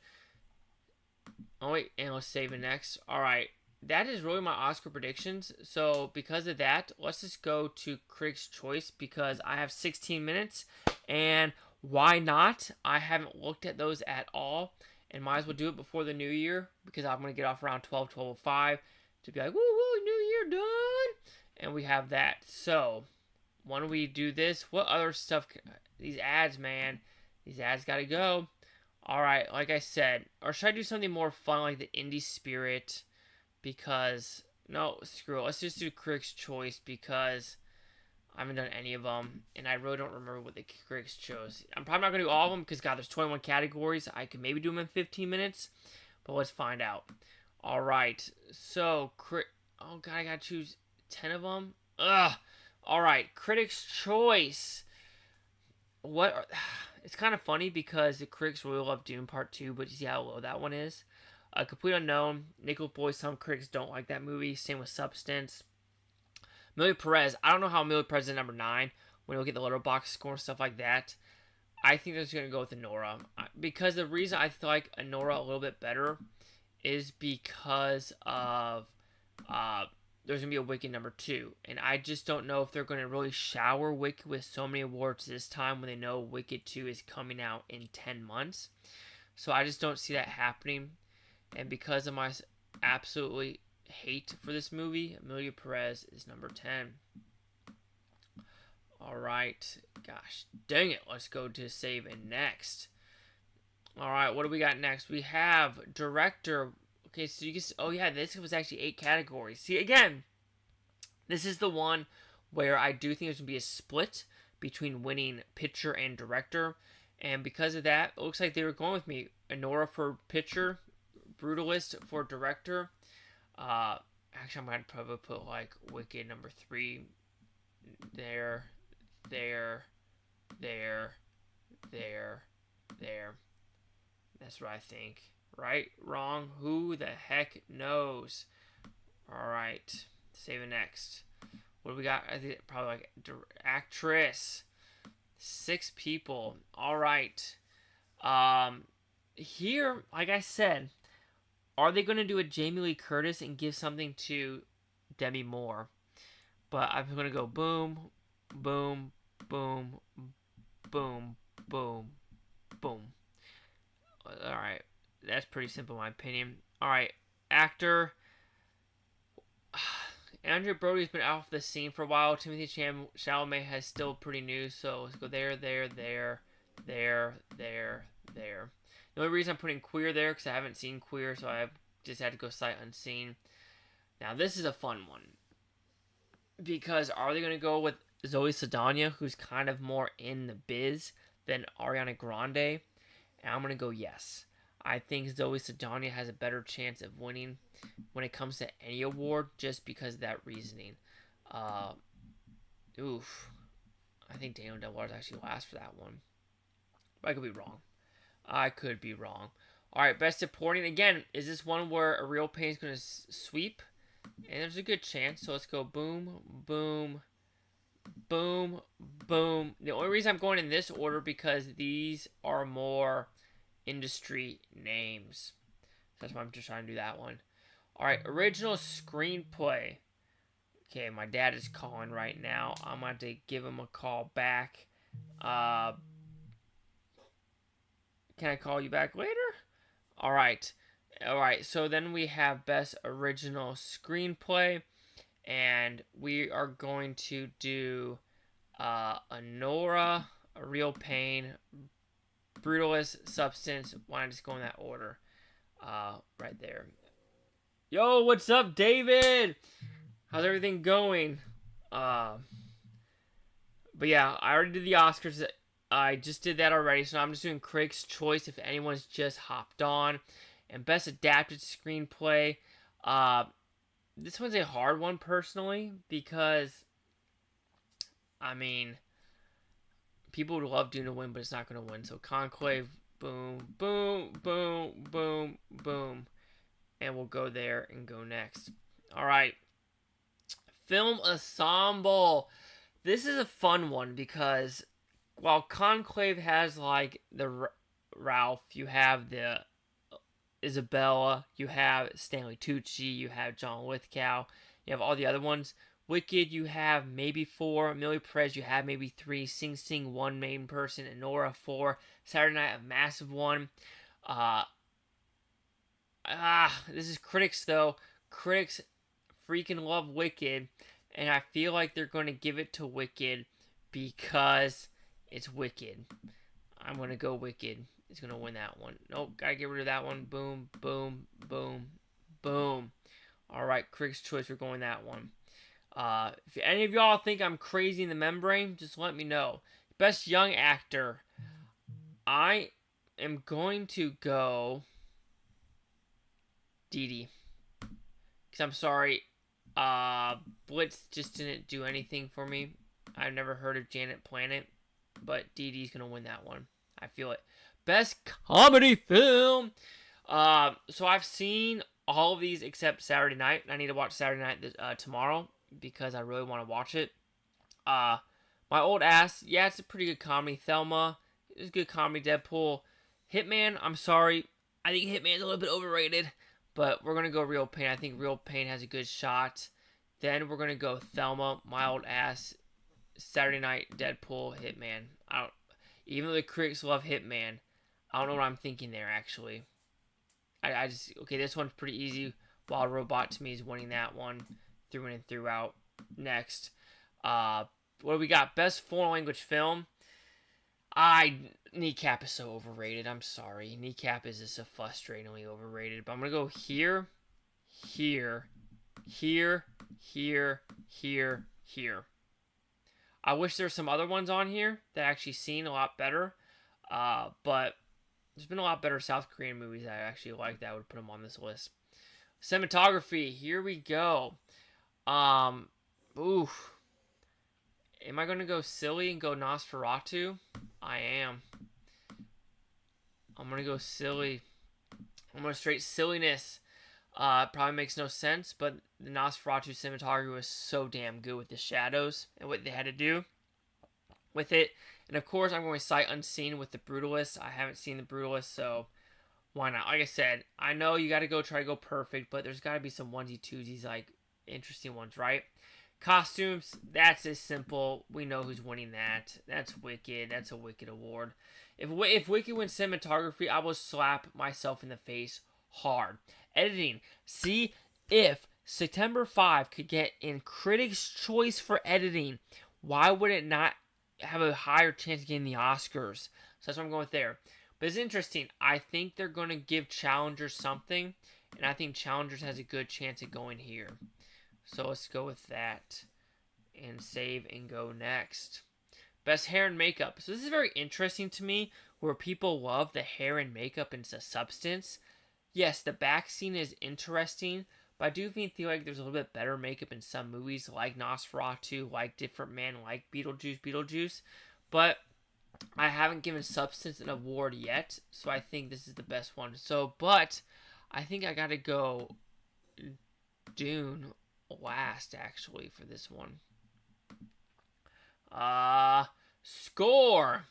Oh, wait, and let's save it next. Alright, that is really my Oscar predictions. So because of that, let's just go to Critics' Choice because I have 16 minutes, and why not? I haven't looked at those at all, and might as well do it before the new year because I'm gonna get off around 12:05 to be like, woo woo, new year done, and we have that. So when we do this, what other stuff? These ads, man, these ads gotta go. All right, like I said, or should I do something more fun like the Indie Spirit? Because no, screw it. Let's just do Critics' Choice because I haven't done any of them, and I really don't remember what the critics chose. I'm probably not gonna do all of them because God, there's 21 categories. I could maybe do them in 15 minutes, but let's find out. All right, so oh God, I gotta choose 10 of them. Ugh. All right, Critics' Choice. What? It's kind of funny because the critics really love Dune Part 2, but you see how low that one is. Complete Unknown, Nickel Boy. Some critics don't like that movie. Same with Substance. Amelia Perez. I don't know how Amelia Perez is number 9 when you look at the Letterboxd score and stuff like that. I think they're just going to go with Anora. Because the reason I like Anora a little bit better is because of there's going to be a Wicked number 2. And I just don't know if they're going to really shower Wicked with so many awards this time when they know Wicked 2 is coming out in 10 months. So I just don't see that happening. And because of my absolutely hate for this movie, Amelia Perez is number 10. Alright. Gosh dang it. Let's go to save and next. Alright, what do we got next? We have director. Okay, so you can... Oh, yeah, this was actually 8 categories. See, again, this is the one where I do think there's going to be a split between winning picture and director. And because of that, it looks like they were going with me. Anora for picture, Brutalist for director. Actually, I might probably put, like, Wicked number 3 there. That's what I think. Right? Wrong? Who the heck knows? Alright. Save it next. What do we got? I think probably like actress. 6 people. Alright. Here, like I said, are they going to do a Jamie Lee Curtis and give something to Demi Moore? But I'm going to go boom, boom, boom, boom, boom, boom. Alright. That's pretty simple in my opinion. Alright. Actor. Andrew Brody's been out of the scene for a while. Timothy Chalamet has still pretty new. So let's go there. The only reason I'm putting Queer there because I haven't seen Queer, so I just had to go sight unseen. Now this is a fun one. Because are they going to go with Zoe Saldana, who's kind of more in the biz than Ariana Grande? And I'm going to go yes. I think Zoe Saldana has a better chance of winning when it comes to any award just because of that reasoning. I think Daniel Del is actually last for that one. But I could be wrong. Alright, Best Supporting. Again, is this one where a Real Pain is going to sweep? And there's a good chance. So let's go boom, boom, boom, boom. The only reason I'm going in this order because these are more industry names. That's why I'm just trying to do that one. Alright, original screenplay. Okay, my dad is calling right now. I'm going to give him a call back. Can I call you back later? Alright. Alright, so then we have Best Original Screenplay. And we are going to do Anora, A Real Pain, Brutalist, Substance. Why not just go in that order? Right there. Yo, what's up, David? How's everything going? But yeah, I already did the Oscars. I just did that already, so I'm just doing Critics' Choice if anyone's just hopped on. And Best Adapted Screenplay. This one's a hard one, personally, because, I mean, people would love Dune to win, but it's not going to win. So Conclave, boom, boom, boom, boom, boom. And we'll go there and go next. Alright. Film Ensemble. This is a fun one because while Conclave has like the Ralph, you have the Isabella, you have Stanley Tucci, you have John Lithgow, you have all the other ones. Wicked, you have maybe 4. Amelia Perez, you have maybe 3. Sing Sing, 1 main person. And Nora, 4. Saturday Night, a massive one. This is critics, though. Critics freaking love Wicked. And I feel like they're going to give it to Wicked because it's Wicked. I'm going to go Wicked. It's going to win that one. Nope, got to get rid of that one. Boom, boom, boom, boom. All right, critics' choice, we're going that one. If any of y'all think I'm crazy in the membrane, just let me know. Best Young Actor. I am going to go Dee Dee. Because I'm sorry, Blitz just didn't do anything for me. I've never heard of Janet Planet, but Dee Dee's going to win that one. I feel it. Best Comedy Film. So I've seen all of these except Saturday Night. I need to watch Saturday Night tomorrow because I really want to watch it. My Old Ass, yeah, it's a pretty good comedy. Thelma, it's a good comedy. Deadpool. Hitman, I'm sorry. I think Hitman's a little bit overrated, but we're going to go Real Pain. I think Real Pain has a good shot. Then we're going to go Thelma, My Old Ass, Saturday Night, Deadpool, Hitman. Even though the critics love Hitman, I don't know what I'm thinking there, actually. Okay, this one's pretty easy. Wild Robot to me is winning that one through and throughout. Next, what do we got? Best foreign language film. Kneecap is so overrated. I'm sorry. Kneecap is just so frustratingly overrated. But I'm going to go here, here, here, here, here, here. I wish there were some other ones on here that I actually seen a lot better. But there's been a lot better South Korean movies that I actually like that I would put them on this list. Cinematography, here we go. Oof. Am I going to go silly and go Nosferatu? I am. I'm going to go silly. I'm going to straight silliness. Probably makes no sense, but the Nosferatu cinematography was so damn good with the shadows and what they had to do with it. And of course, I'm going to sight unseen with the Brutalist. I haven't seen the Brutalist, so why not? Like I said, I know you got to try to go perfect, but there's got to be some onesie-twosies, like interesting ones, right? Costumes, that's as simple. We know who's winning that. That's Wicked. That's a Wicked award. If Wicked wins cinematography, I will slap myself in the face hard. Editing. See, if September 5 could get in Critics' Choice for editing, why would it not have a higher chance of getting the Oscars? So that's what I'm going with there. But it's interesting. I think they're going to give Challengers something, and I think Challengers has a good chance of going here. So let's go with that and save and go next. Best hair and makeup. So this is very interesting to me where people love the hair and makeup and the substance. Yes, the back scene is interesting, but I do feel like there's a little bit better makeup in some movies like Nosferatu, like Different Man, like Beetlejuice. But I haven't given Substance an award yet, so I think this is the best one. But I think I gotta go Dune last, actually, for this one. Score.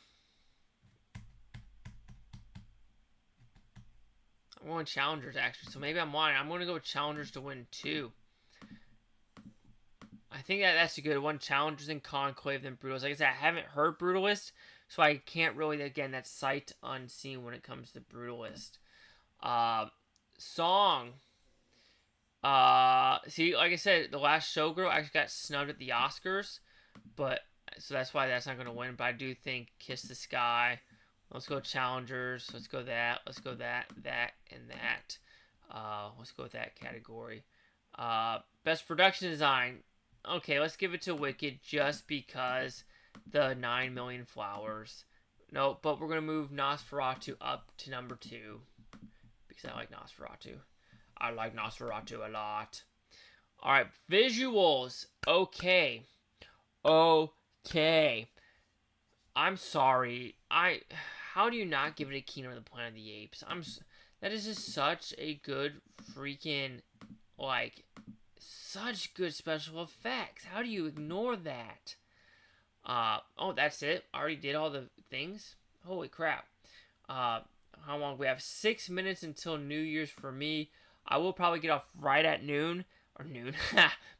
I'm going Challengers, actually, so maybe I'm lying. I'm going to go with Challengers to win 2. I think that's a good one. Challengers and Conclave, then Brutalist. Like I said, I haven't heard Brutalist, so I can't really, again, that's sight unseen when it comes to Brutalist. Song. See, like I said, The Last Showgirl actually got snubbed at the Oscars, but so that's why that's not going to win. But I do think Kiss the Sky. Let's go Challengers. Let's go that. Let's go that, and that. Let's go with that category. Best production design. Okay, let's give it to Wicked just because the 9 Million Flowers. No, but we're going to move Nosferatu up to number 2 because I like Nosferatu. I like Nosferatu a lot. Alright, visuals. Okay. I'm sorry. How do you not give it a Kingdom of the Planet of the Apes? That is just such a good freaking, such good special effects. How do you ignore that? Oh, that's it? I already did all the things? Holy crap. how long? We have 6 minutes until New Year's for me. I will probably get off right at noon, or noon,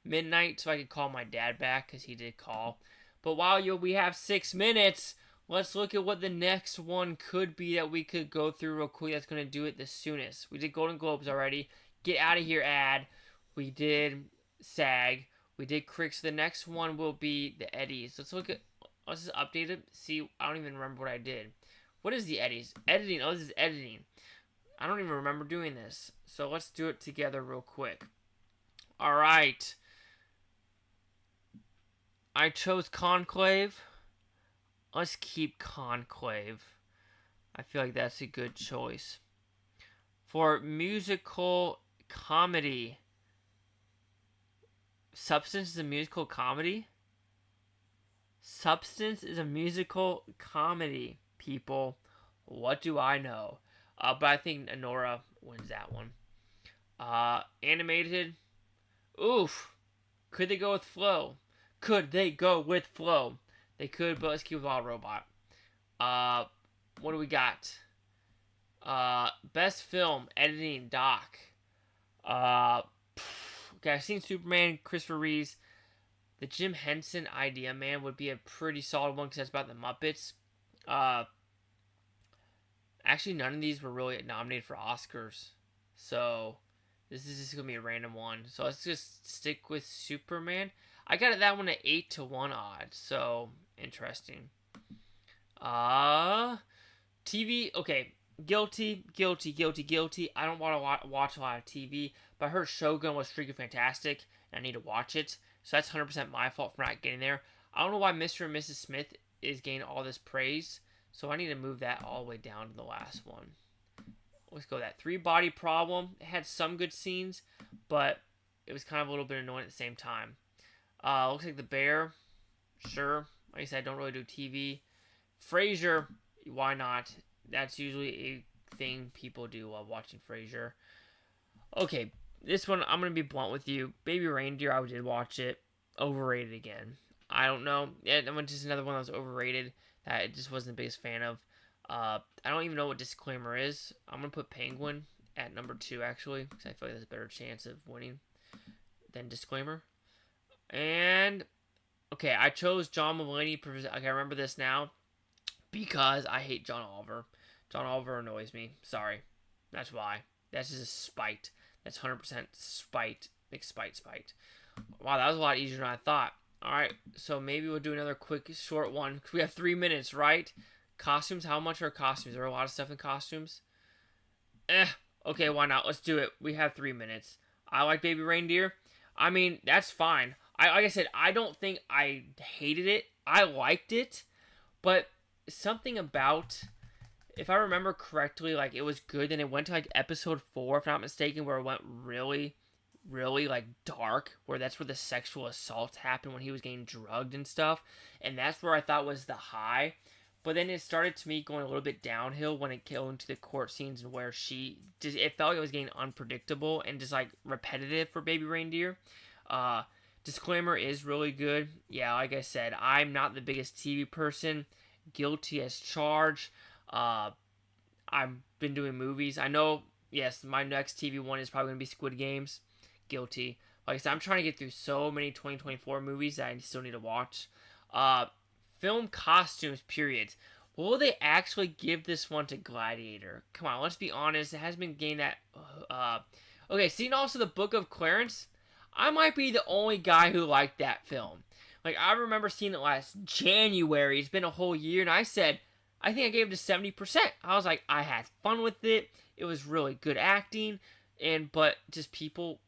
midnight, so I can call my dad back, because he did call. But while we have 6 minutes, let's look at what the next one could be that we could go through real quick that's going to do it the soonest. We did Golden Globes already. Get out of here, ad. We did SAG. We did Critics. The next one will be the Eddies. Let's just update it. See, I don't even remember what I did. What is the Eddies? Editing. Oh, this is editing. I don't even remember doing this. So let's do it together real quick. All right. I chose Conclave. Let's keep Conclave. I feel like that's a good choice. For musical comedy. Substance is a musical comedy? Substance is a musical comedy, people. What do I know? But I think Anora wins that one. Animated. Oof. Could they go with Flow? Could they go with Flow? They could, but let's keep with Wild Robot. What do we got? Best film, editing, doc. Okay, I've seen Superman, Christopher Reeves. The Jim Henson Idea Man would be a pretty solid one because that's about the Muppets. Actually, none of these were really nominated for Oscars. So, this is just going to be a random one. So, let's just stick with Superman. I got that one at 8-1 odds. So, interesting. TV. Okay. Guilty. I don't want to watch a lot of TV. But I heard Shogun was freaking fantastic. And I need to watch it. So, that's 100% my fault for not getting there. I don't know why Mr. and Mrs. Smith is getting all this praise. So I need to move that all the way down to the last one. Let's go that 3-Body Problem. It had some good scenes, but it was kind of a little bit annoying at the same time. Looks like The Bear. Sure. Like I said, I don't really do TV. Frasier. Why not? That's usually a thing people do while watching Frasier. Okay, this one, I'm going to be blunt with you. Baby Reindeer, I did watch it. Overrated again. I don't know. It was just another one that was overrated. That I just wasn't the biggest fan of. I don't even know what Disclaimer is. I'm going to put Penguin at number 2, actually, because I feel like there's a better chance of winning than Disclaimer. And, okay, I chose John Mulaney. Okay, I remember this now because I hate John Oliver. John Oliver annoys me. Sorry. That's why. That's just spite. That's 100% spite. Big spite. Wow, that was a lot easier than I thought. Alright, so maybe we'll do another quick, short one. Because we have 3 minutes, right? Costumes, how much are costumes? Are there a lot of stuff in costumes? Okay, why not? Let's do it. We have 3 minutes. I like Baby Reindeer. I mean, that's fine. Like I said, I don't think I hated it. I liked it. But something about, if I remember correctly, like, it was good. Then it went to, like, episode 4, if I'm not mistaken, where it went really like dark, where that's where the sexual assaults happened when he was getting drugged and stuff, and that's where I thought was the high. But then it started to me going a little bit downhill when it came into the court scenes, and where it felt like it was getting unpredictable and just like repetitive for Baby Reindeer. Disclaimer is really good. Yeah, like I said, I'm not the biggest TV person. Guilty as charged. I've been doing movies. I know, yes, my next TV one is probably going to be Squid Games. Guilty. Like I said, I'm trying to get through so many 2024 movies that I still need to watch. Film costumes, period. Will they actually give this one to Gladiator? Come on, let's be honest. It hasn't been getting that. Okay, seeing also the Book of Clarence, I might be the only guy who liked that film. Like, I remember seeing it last January. It's been a whole year, and I said, I think I gave it a 70%. I was like, I had fun with it. It was really good acting, but just people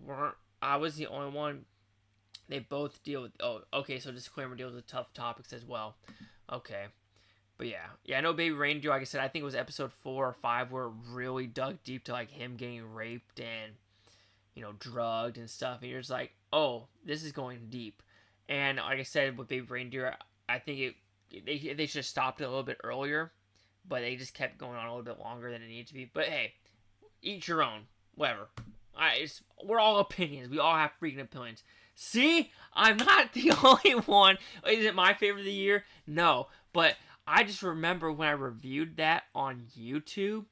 weren't. I was the only one. They both deal with. Oh, okay. So Disclaimer deals with tough topics as well. Okay, but yeah. I know Baby Reindeer. Like I said, I think it was episode 4 or 5 where it really dug deep to like him getting raped and drugged and stuff. And you're just like, oh, this is going deep. And like I said with Baby Reindeer, I think they should have stopped it a little bit earlier, but they just kept going on a little bit longer than it needed to be. But hey, each your own. Whatever. We're all opinions. We all have freaking opinions. See? I'm not the only one. Is it my favorite of the year? No. But I just remember when I reviewed that on YouTube,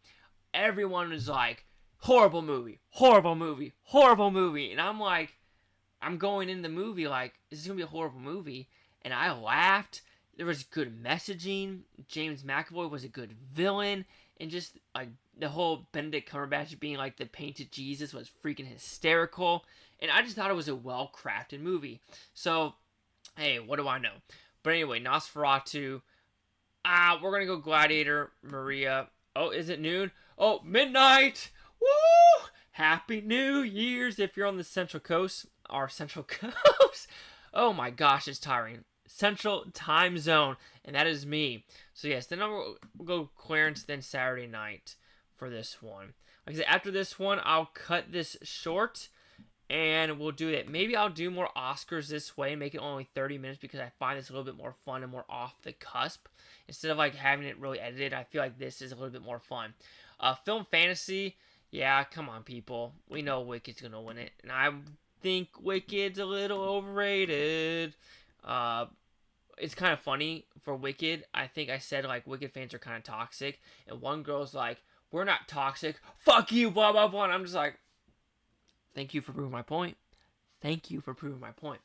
everyone was like, horrible movie, horrible movie, horrible movie. And I'm like, I'm going in the movie like, is this going to be a horrible movie? And I laughed. There was good messaging. James McAvoy was a good villain. And just like the whole Benedict Cumberbatch being like the painted Jesus was freaking hysterical. And I just thought it was a well-crafted movie. So, hey, what do I know? But anyway, Nosferatu. We're going to go Gladiator, Maria. Oh, is it noon? Oh, midnight! Woo! Happy New Year's if you're on the Central Coast. Our Central Coast. Oh my gosh, it's tiring. Central Time Zone. And that is me. So yes, then we'll go Clarence, then Saturday night for this one. Like I said, after this one, I'll cut this short. And we'll do it. Maybe I'll do more Oscars this way and make it only 30 minutes because I find this a little bit more fun and more off the cusp. Instead of like having it really edited, I feel like this is a little bit more fun. Film fantasy, yeah, come on people. We know Wicked's going to win it. And I think Wicked's a little overrated. It's kind of funny for Wicked. I think I said like Wicked fans are kind of toxic. And one girl's like, we're not toxic. Fuck you, blah, blah, blah. And I'm just like, thank you for proving my point. Thank you for proving my point.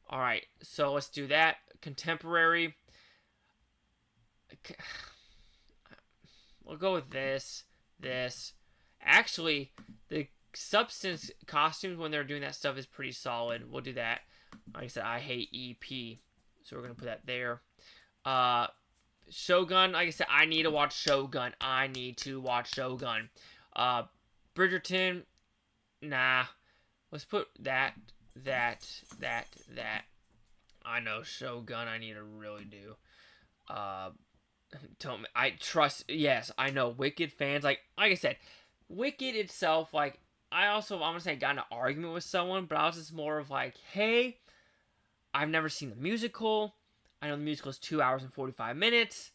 All right, so let's do that. Contemporary. We'll go with this. Actually, the Substance costumes when they're doing that stuff is pretty solid. We'll do that. Like I said, I hate EP. So we're going to put that there. Shogun. Like I said, I need to watch Shogun. Bridgerton. Nah. Let's put that. I know Shogun I need to really do. I trust. Yes, I know Wicked fans. Like I said, Wicked itself. Like I'm gonna say I got in an argument with someone, but I was just more of like, hey, I've never seen the musical. I know the musical is 2 hours and 45 minutes.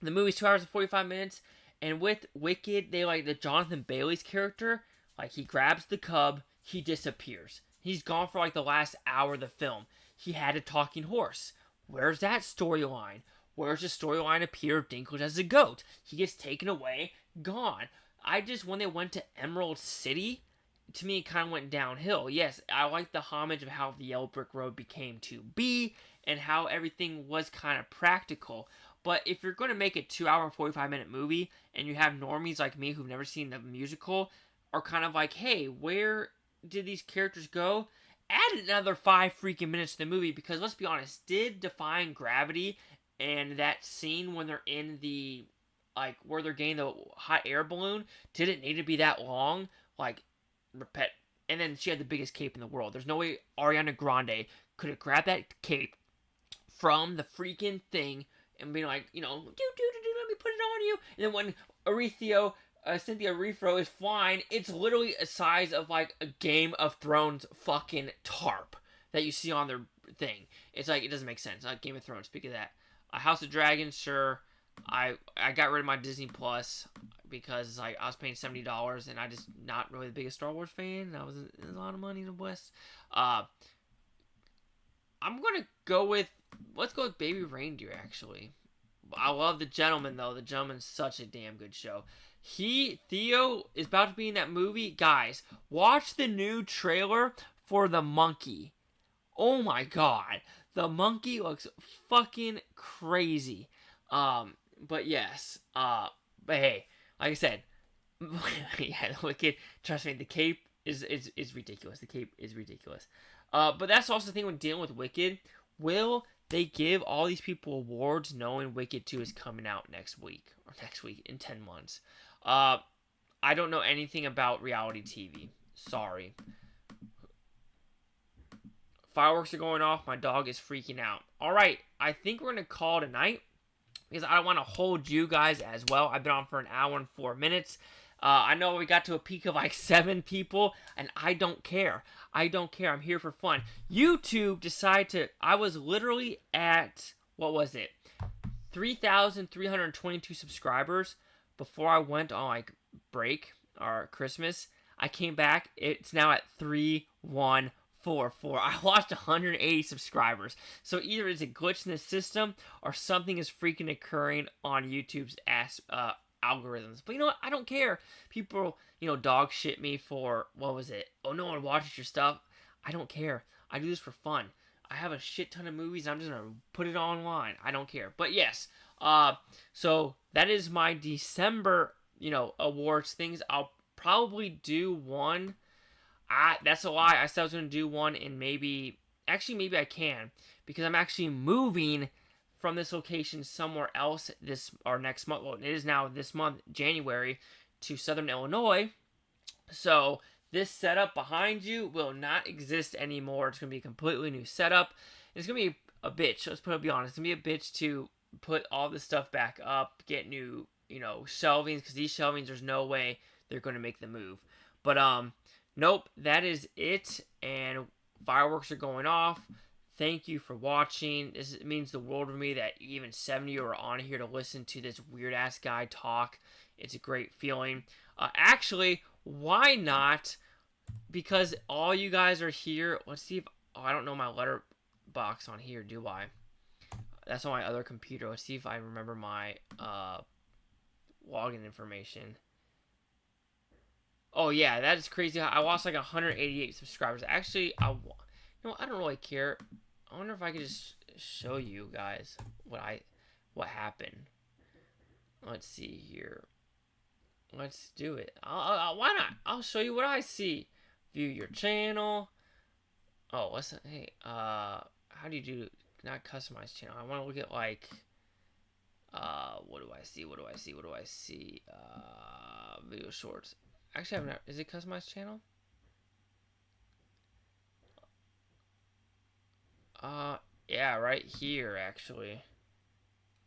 The movie's 2 hours and 45 minutes. And with Wicked, they like the Jonathan Bailey's character. Like he grabs the cub, he disappears. He's gone for like the last hour of the film. He had a talking horse. Where's that storyline? Where's the storyline of Peter Dinklage as a goat? He gets taken away, gone. When they went to Emerald City, to me it kind of went downhill. Yes, I like the homage of how the Yellow Brick Road became to be and how everything was kind of practical. But if you're going to make a 2 hour and 45 minute movie and you have normies like me who've never seen the musical are kind of like, hey, where did these characters go? Add another 5 freaking minutes to the movie because let's be honest, did Defying Gravity and that scene when they're in the, like, where they're getting the hot air balloon, did it need to be that long? Like, and then she had the biggest cape in the world. There's no way Ariana Grande could have grabbed that cape from the freaking thing and be like, let me put it on you. And then when Cynthia Refro is flying, it's literally a size of like a Game of Thrones fucking tarp that you see on their thing. It's like, it doesn't make sense. Like Game of Thrones, speak of that. House of Dragons, sure. I got rid of my Disney Plus because like I was paying $70 and I just not really the biggest Star Wars fan. That was a lot of money in the West. I'm gonna let's go with Baby Reindeer actually. I love The Gentleman though. The Gentleman's such a damn good show. Theo is about to be in that movie. Guys, watch the new trailer for The Monkey. Oh my god. The monkey looks fucking crazy. But yes. But hey, like I said, yeah, the Wicked, trust me, the cape is ridiculous. The cape is ridiculous. But that's also the thing when dealing with Wicked. Will they give all these people awards knowing Wicked 2 is coming out next week in 10 months? I don't know anything about reality TV. Sorry. Fireworks are going off. My dog is freaking out. All right. I think we're going to call it a night because I want to hold you guys as well. I've been on for an hour and 4 minutes. I know we got to a peak of like 7 people, and I don't care. I'm here for fun. YouTube decided I was literally at, what was it? 3,322 subscribers before I went on like break or Christmas. I came back. It's now at 314. Four. I lost 180 subscribers. So either it's a glitch in the system or something is freaking occurring on YouTube's algorithms. But you know what? I don't care. People, dog shit me for, what was it? Oh, no one watches your stuff. I don't care. I do this for fun. I have a shit ton of movies. I'm just going to put it online. I don't care. But yes, so that is my December, awards things. I'll probably do one. That's a lie. I said I was going to do one in maybe I can, because I'm actually moving from this location somewhere else next month. Well, it is now this month, January, to Southern Illinois. So this setup behind you will not exist anymore. It's going to be a completely new setup. It's going to be a bitch. Let's be honest. It's going to be a bitch to put all this stuff back up, get new, shelvings, because these shelvings, there's no way they're going to make the move. But, nope, that is it, and fireworks are going off. Thank you for watching. It means the world to me that even 70 of you are on here to listen to this weird-ass guy talk. It's a great feeling. Actually, why not? Because all you guys are here. Let's see if... Oh, I don't know my letterbox on here, do I? That's on my other computer. Let's see if I remember my login information. Oh, yeah, that is crazy. I lost like 188 subscribers. Actually, I don't really care. I wonder if I could just show you guys what happened. Let's see here. Let's do it. Why not? I'll show you what I see. View your channel. Oh, hey, how do you do, not customize channel? I want to look at like, what do I see? Video shorts. Actually, is it customized channel? Yeah, right here, actually.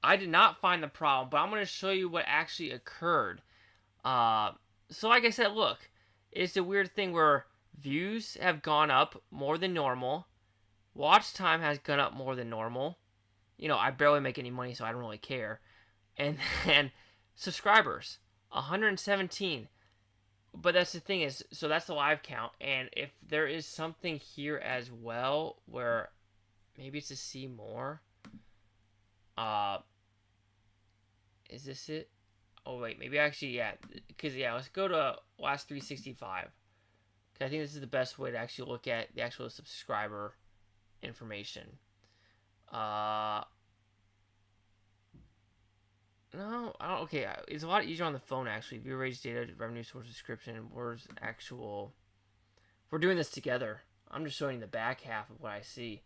I did not find the problem, but I'm going to show you what actually occurred. So like I said, look, it's a weird thing where views have gone up more than normal. Watch time has gone up more than normal. I barely make any money, so I don't really care. And then subscribers, 117. But that's the thing is, so that's the live count. And if there is something here as well where maybe it's to see more. Is this it? Oh, wait, maybe actually, yeah. Because, yeah, let's go to last 365. Because I think this is the best way to actually look at the actual subscriber information. No, I don't. Okay, it's a lot easier on the phone, actually. Viewer rates, data, revenue source, description, where's actual... We're doing this together. I'm just showing the back half of what I see.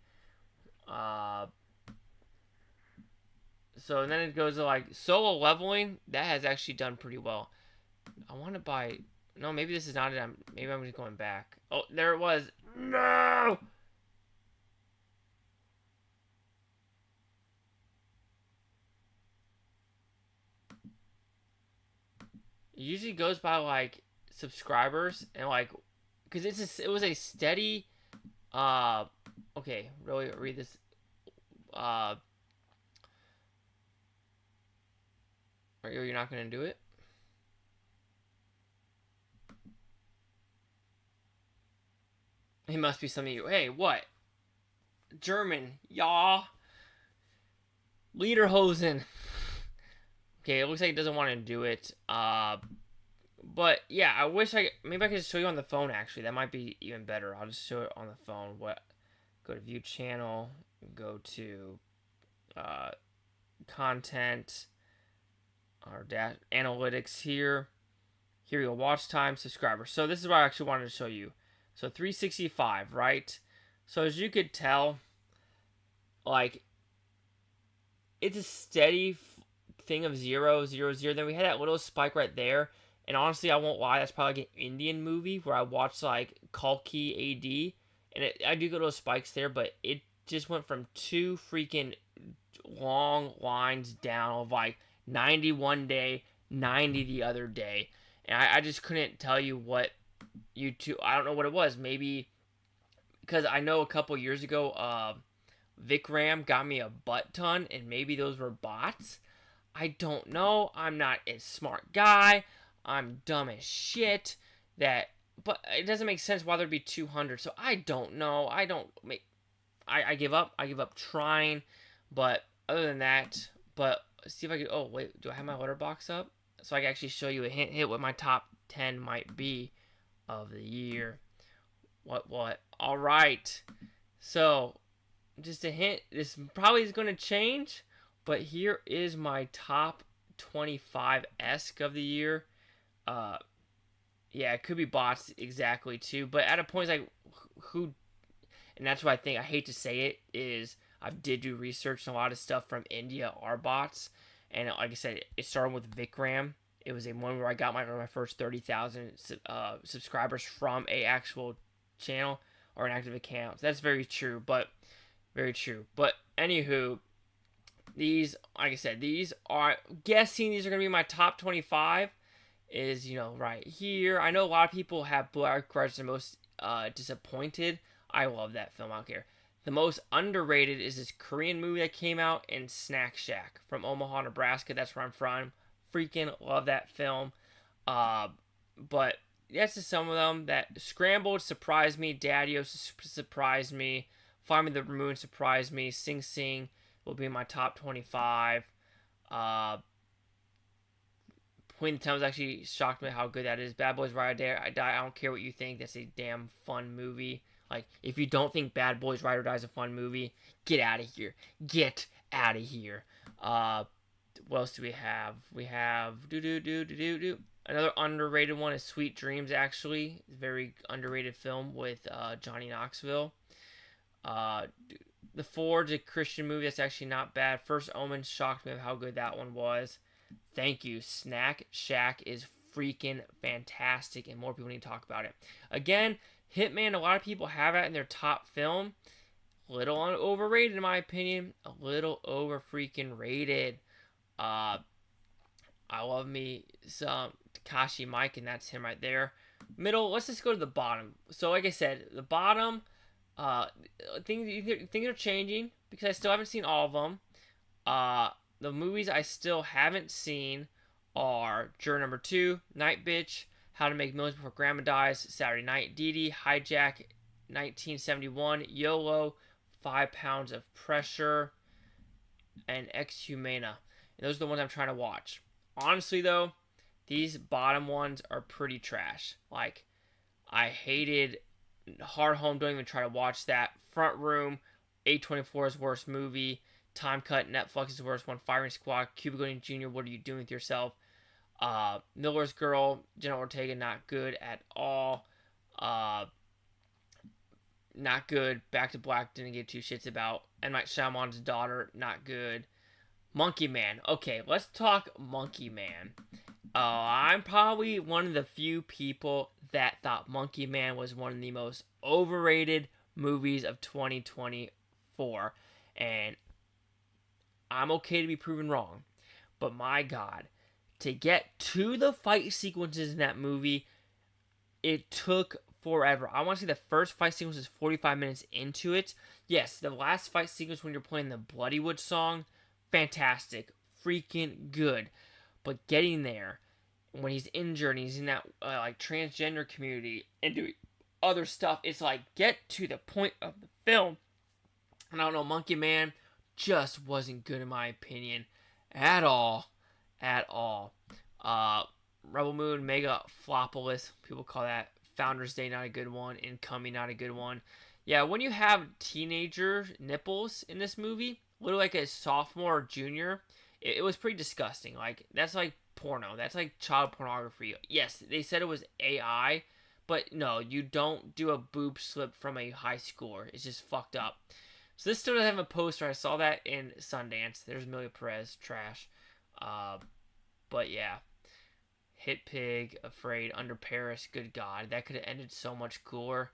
So, and then it goes to, like, solo leveling. That has actually done pretty well. I want to buy... No, maybe this is not it. Maybe I'm just going back. Oh, there it was. No! It usually goes by, like, subscribers. And, like... Because it was a steady... Okay, really read this... You're not going to do it? It must be some of you. Hey, what? German. Ja. Lederhosen. Okay, it looks like it doesn't want to do it. But, yeah, I wish maybe I could just show you on the phone, actually. That might be even better. I'll just show it on the phone. Go to view channel. Go to content. Our analytics here. Here we go. Watch time, subscribers. So this is what I actually wanted to show you. So 365, right? So as you could tell, like, it's a steady thing of 0, 0, 0. Then we had that little spike right there. And honestly, I won't lie. That's probably like an Indian movie where I watched, like, Kalki AD. And I do go to those spikes there, but it just went from 2 freaking long lines down of, like, 90 one day, 90 the other day. And I just couldn't tell you what YouTube... I don't know what it was. Maybe... Because I know a couple years ago, Vikram got me a butt ton, and maybe those were bots. I don't know. I'm not a smart guy. I'm dumb as shit. That but it doesn't make sense why there'd be 200. So I don't know. I give up. I give up trying. But other than that, but see if I could. Oh wait, do I have my letterbox up? So I can actually show you a hint what my top 10 might be of the year. What? All right. So just a hint. This probably is going to change, but here is my top 25 esque of the year. Uh, yeah, it could be bots exactly too, but at a point like who, and that's what I think. I hate to say it is I did do research and a lot of stuff from India are bots, and like I said, it started with Vikram. It was a one where I got my first 30,000 subscribers from a actual channel or an active account. So that's very true, but very true. But anywho, these, like I said, these are guessing these are gonna be my top 25. Is right here. I know a lot of people have Black Crush the most disappointed. I love that film. I don't care. The most underrated is this Korean movie that came out in Snack Shack from Omaha, Nebraska. That's where I'm from. Freaking love that film. But that's just some of them. That Scrambled surprised me. Daddy-O surprised me. Find Me the Moon surprised me. Sing Sing will be in my top 25. Queen Thames actually shocked me how good that is. Bad Boys Ride or Die. I don't care what you think. That's a damn fun movie. Like, if you don't think Bad Boys Ride or Die is a fun movie, get out of here. Get out of here. What else do we have? We have another underrated one is Sweet Dreams. Actually, it's a very underrated film with Johnny Knoxville. The Forge, a Christian movie that's actually not bad. First Omen shocked me of how good that one was. Thank you. Snack Shack is freaking fantastic, and more people need to talk about it. Again, Hitman, a lot of people have it in their top film. A little overrated, in my opinion. A little over freaking rated. I love me some Takashi Mike, and that's him right there. Middle, let's just go to the bottom. So, like I said, the bottom, things are changing because I still haven't seen all of them. The movies I still haven't seen are Juror Number 2, Night Bitch, How to Make Millions Before Grandma Dies, Saturday Night, Dee Dee, Hijack, 1971, YOLO, 5 Pounds of Pressure, and Ex Humana. And those are the ones I'm trying to watch. Honestly, though, these bottom ones are pretty trash. Like, I hated Hard Home, don't even try to watch that. Front Room, A24's worst movie. Time Cut, Netflix is the worst one. Firing Squad, Cuba Gooding Jr., What Are You Doing With Yourself? Miller's Girl, Jenna Ortega, not good at all. Not good. Back to Black, didn't give two shits about. M. Night Shyamalan's Daughter, not good. Monkey Man. Okay, let's talk Monkey Man. I'm probably one of the few people that thought Monkey Man was one of the most overrated movies of 2024. And I'm okay to be proven wrong. But my God, to get to the fight sequences in that movie, it took forever. I want to say the first fight sequence is 45 minutes into it. Yes, the last fight sequence when you're playing the Bloodywood song, fantastic. Freaking good. But getting there, when he's injured and he's in that like transgender community and doing other stuff, it's like, get to the point of the film. And I don't know, Monkey Man just wasn't good in my opinion at all. Rebel Moon, Mega Flopolis, people call that. Founders Day, not a good one. Incoming, not a good one. Yeah, when you have teenager nipples in this movie, literally like a sophomore or junior, it was pretty disgusting. Like, that's like porno. That's like child pornography. Yes, they said it was AI, but no, you don't do a boob slip from a high schooler. It's just fucked up. So this still doesn't have a poster. I saw that in Sundance. There's Amelia Perez, trash. But yeah. Hit Pig, Afraid, Under Paris, good God. That could have ended so much cooler.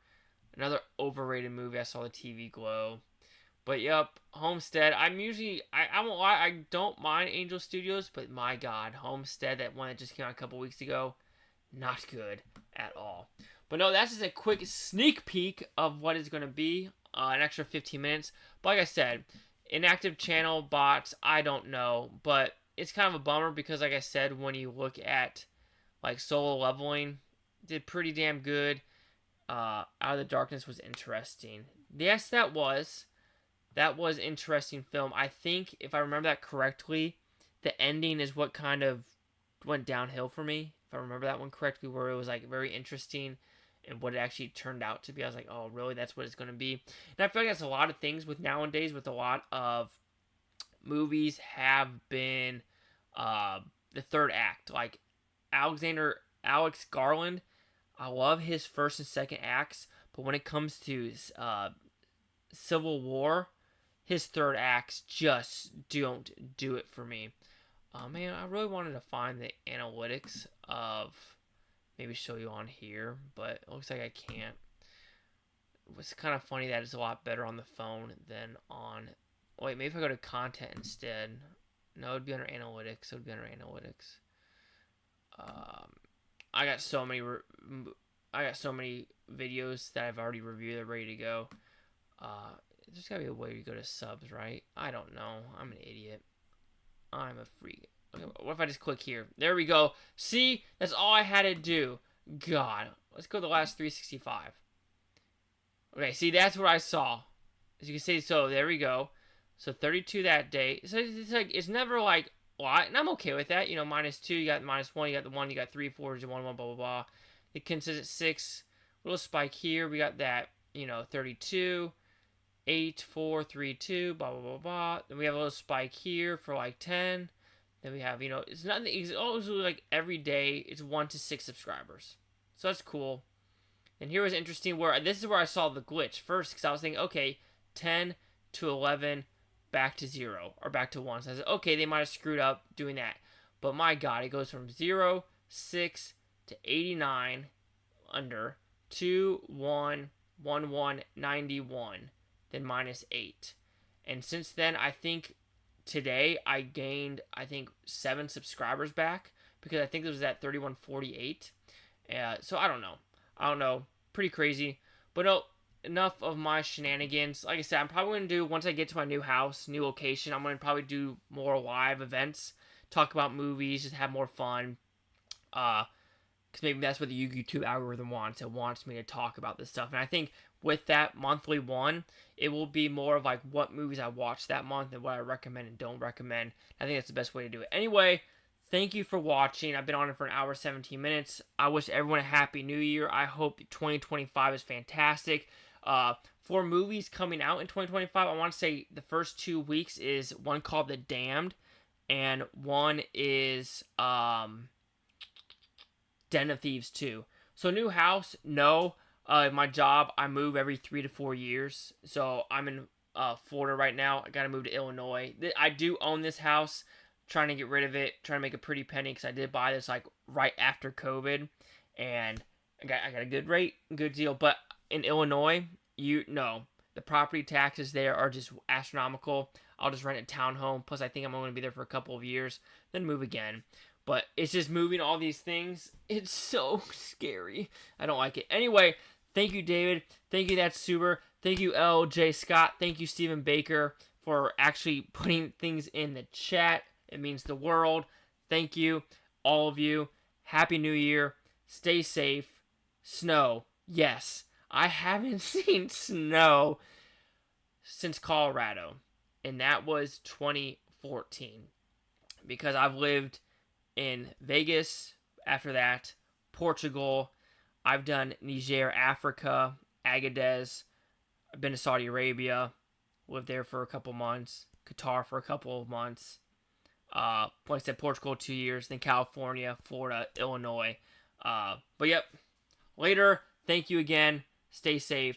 Another overrated movie. I saw the TV Glow. But yep, Homestead. I won't lie, I don't mind Angel Studios, but my God, Homestead, that one that just came out a couple weeks ago, not good at all. But no, that's just a quick sneak peek of what is going to be. An extra 15 minutes. But like I said, inactive channel, bots, I don't know. But it's kind of a bummer because, like I said, when you look at like solo leveling, did pretty damn good. Out of the Darkness was interesting. Yes, that was interesting film. I think if I remember that correctly, the ending is what kind of went downhill for me. If I remember that one correctly, where it was like very interesting and what it actually turned out to be. I was like, oh, really? That's what it's going to be. And I feel like that's a lot of things with nowadays, with a lot of movies have been the third act. Like Alex Garland, I love his first and second acts, but when it comes to Civil War, his third acts just don't do it for me. Man, I really wanted to find the analytics of, maybe show you on here, but it looks like I can't. It's kind of funny that it's a lot better on the phone than on. Wait, maybe if I go to content instead. No, it would be under analytics. It would be under analytics. I got so many. I got so many videos that I've already reviewed. They're ready to go. There's gotta be a way to go to subs, right? I don't know. I'm an idiot. I'm a freak. Okay, what if I just click here? There we go. See, that's all I had to do. God, let's go to the last 365. Okay, see, that's what I saw. As you can see, so there we go. So 32 that day. So it's like, it's never like a lot, and I'm okay with that. You know, -2, you got -1, you got the 1, you got 3, 4, 1, 1, blah, blah, blah. It consistent 6. Little spike here. We got that, 32, 8, 4, 3, 2, blah, blah, blah, blah. Then we have a little spike here for like 10. Then we have, it's nothing, it's always like every day, it's 1 to 6 subscribers. So that's cool. And here was interesting where, this is where I saw the glitch first, because I was thinking, okay, 10 to 11, back to 0, or back to 1. So I said, okay, they might have screwed up doing that. But my God, it goes from 0, 6, to 89, under, 2, 1, 1, 1, 91, then -8. And since then, I think today I gained, 7 subscribers back, because I think it was at 3148. So I don't know. Pretty crazy. But no, enough of my shenanigans. Like I said, I'm probably going to do, once I get to my new house, new location, I'm going to probably do more live events, talk about movies, just have more fun. Because maybe that's what the YouTube algorithm wants. It wants me to talk about this stuff. And I think with that monthly one, it will be more of like what movies I watched that month and what I recommend and don't recommend. I think that's the best way to do it. Anyway, thank you for watching. I've been on it for an hour, 17 minutes. I wish everyone a happy new year. I hope 2025 is fantastic. For movies coming out in 2025, I want to say the first 2 weeks is one called The Damned, and one is Den of Thieves 2. So new house, no. My job, I move every 3 to 4 years. So I'm in Florida right now. I gotta move to Illinois. I do own this house. Trying to get rid of it. Trying to make a pretty penny, because I did buy this like right after COVID, and I got a good rate, good deal. But in Illinois, the property taxes there are just astronomical. I'll just rent a townhome. Plus, I think I'm only gonna be there for a couple of years, then move again. But it's just moving all these things. It's so scary. I don't like it. Anyway, thank you, David. Thank you, That's Super. Thank you, L.J. Scott. Thank you, Stephen Baker, for actually putting things in the chat. It means the world. Thank you, all of you. Happy New Year. Stay safe. Snow. Yes. I haven't seen snow since Colorado. And that was 2014. Because I've lived in Vegas, after that, Portugal. I've done Niger, Africa, Agadez. I've been to Saudi Arabia, lived there for a couple months. Qatar for a couple of months. Like I said, Portugal 2 years, then California, Florida, Illinois. But yep, later. Thank you again. Stay safe.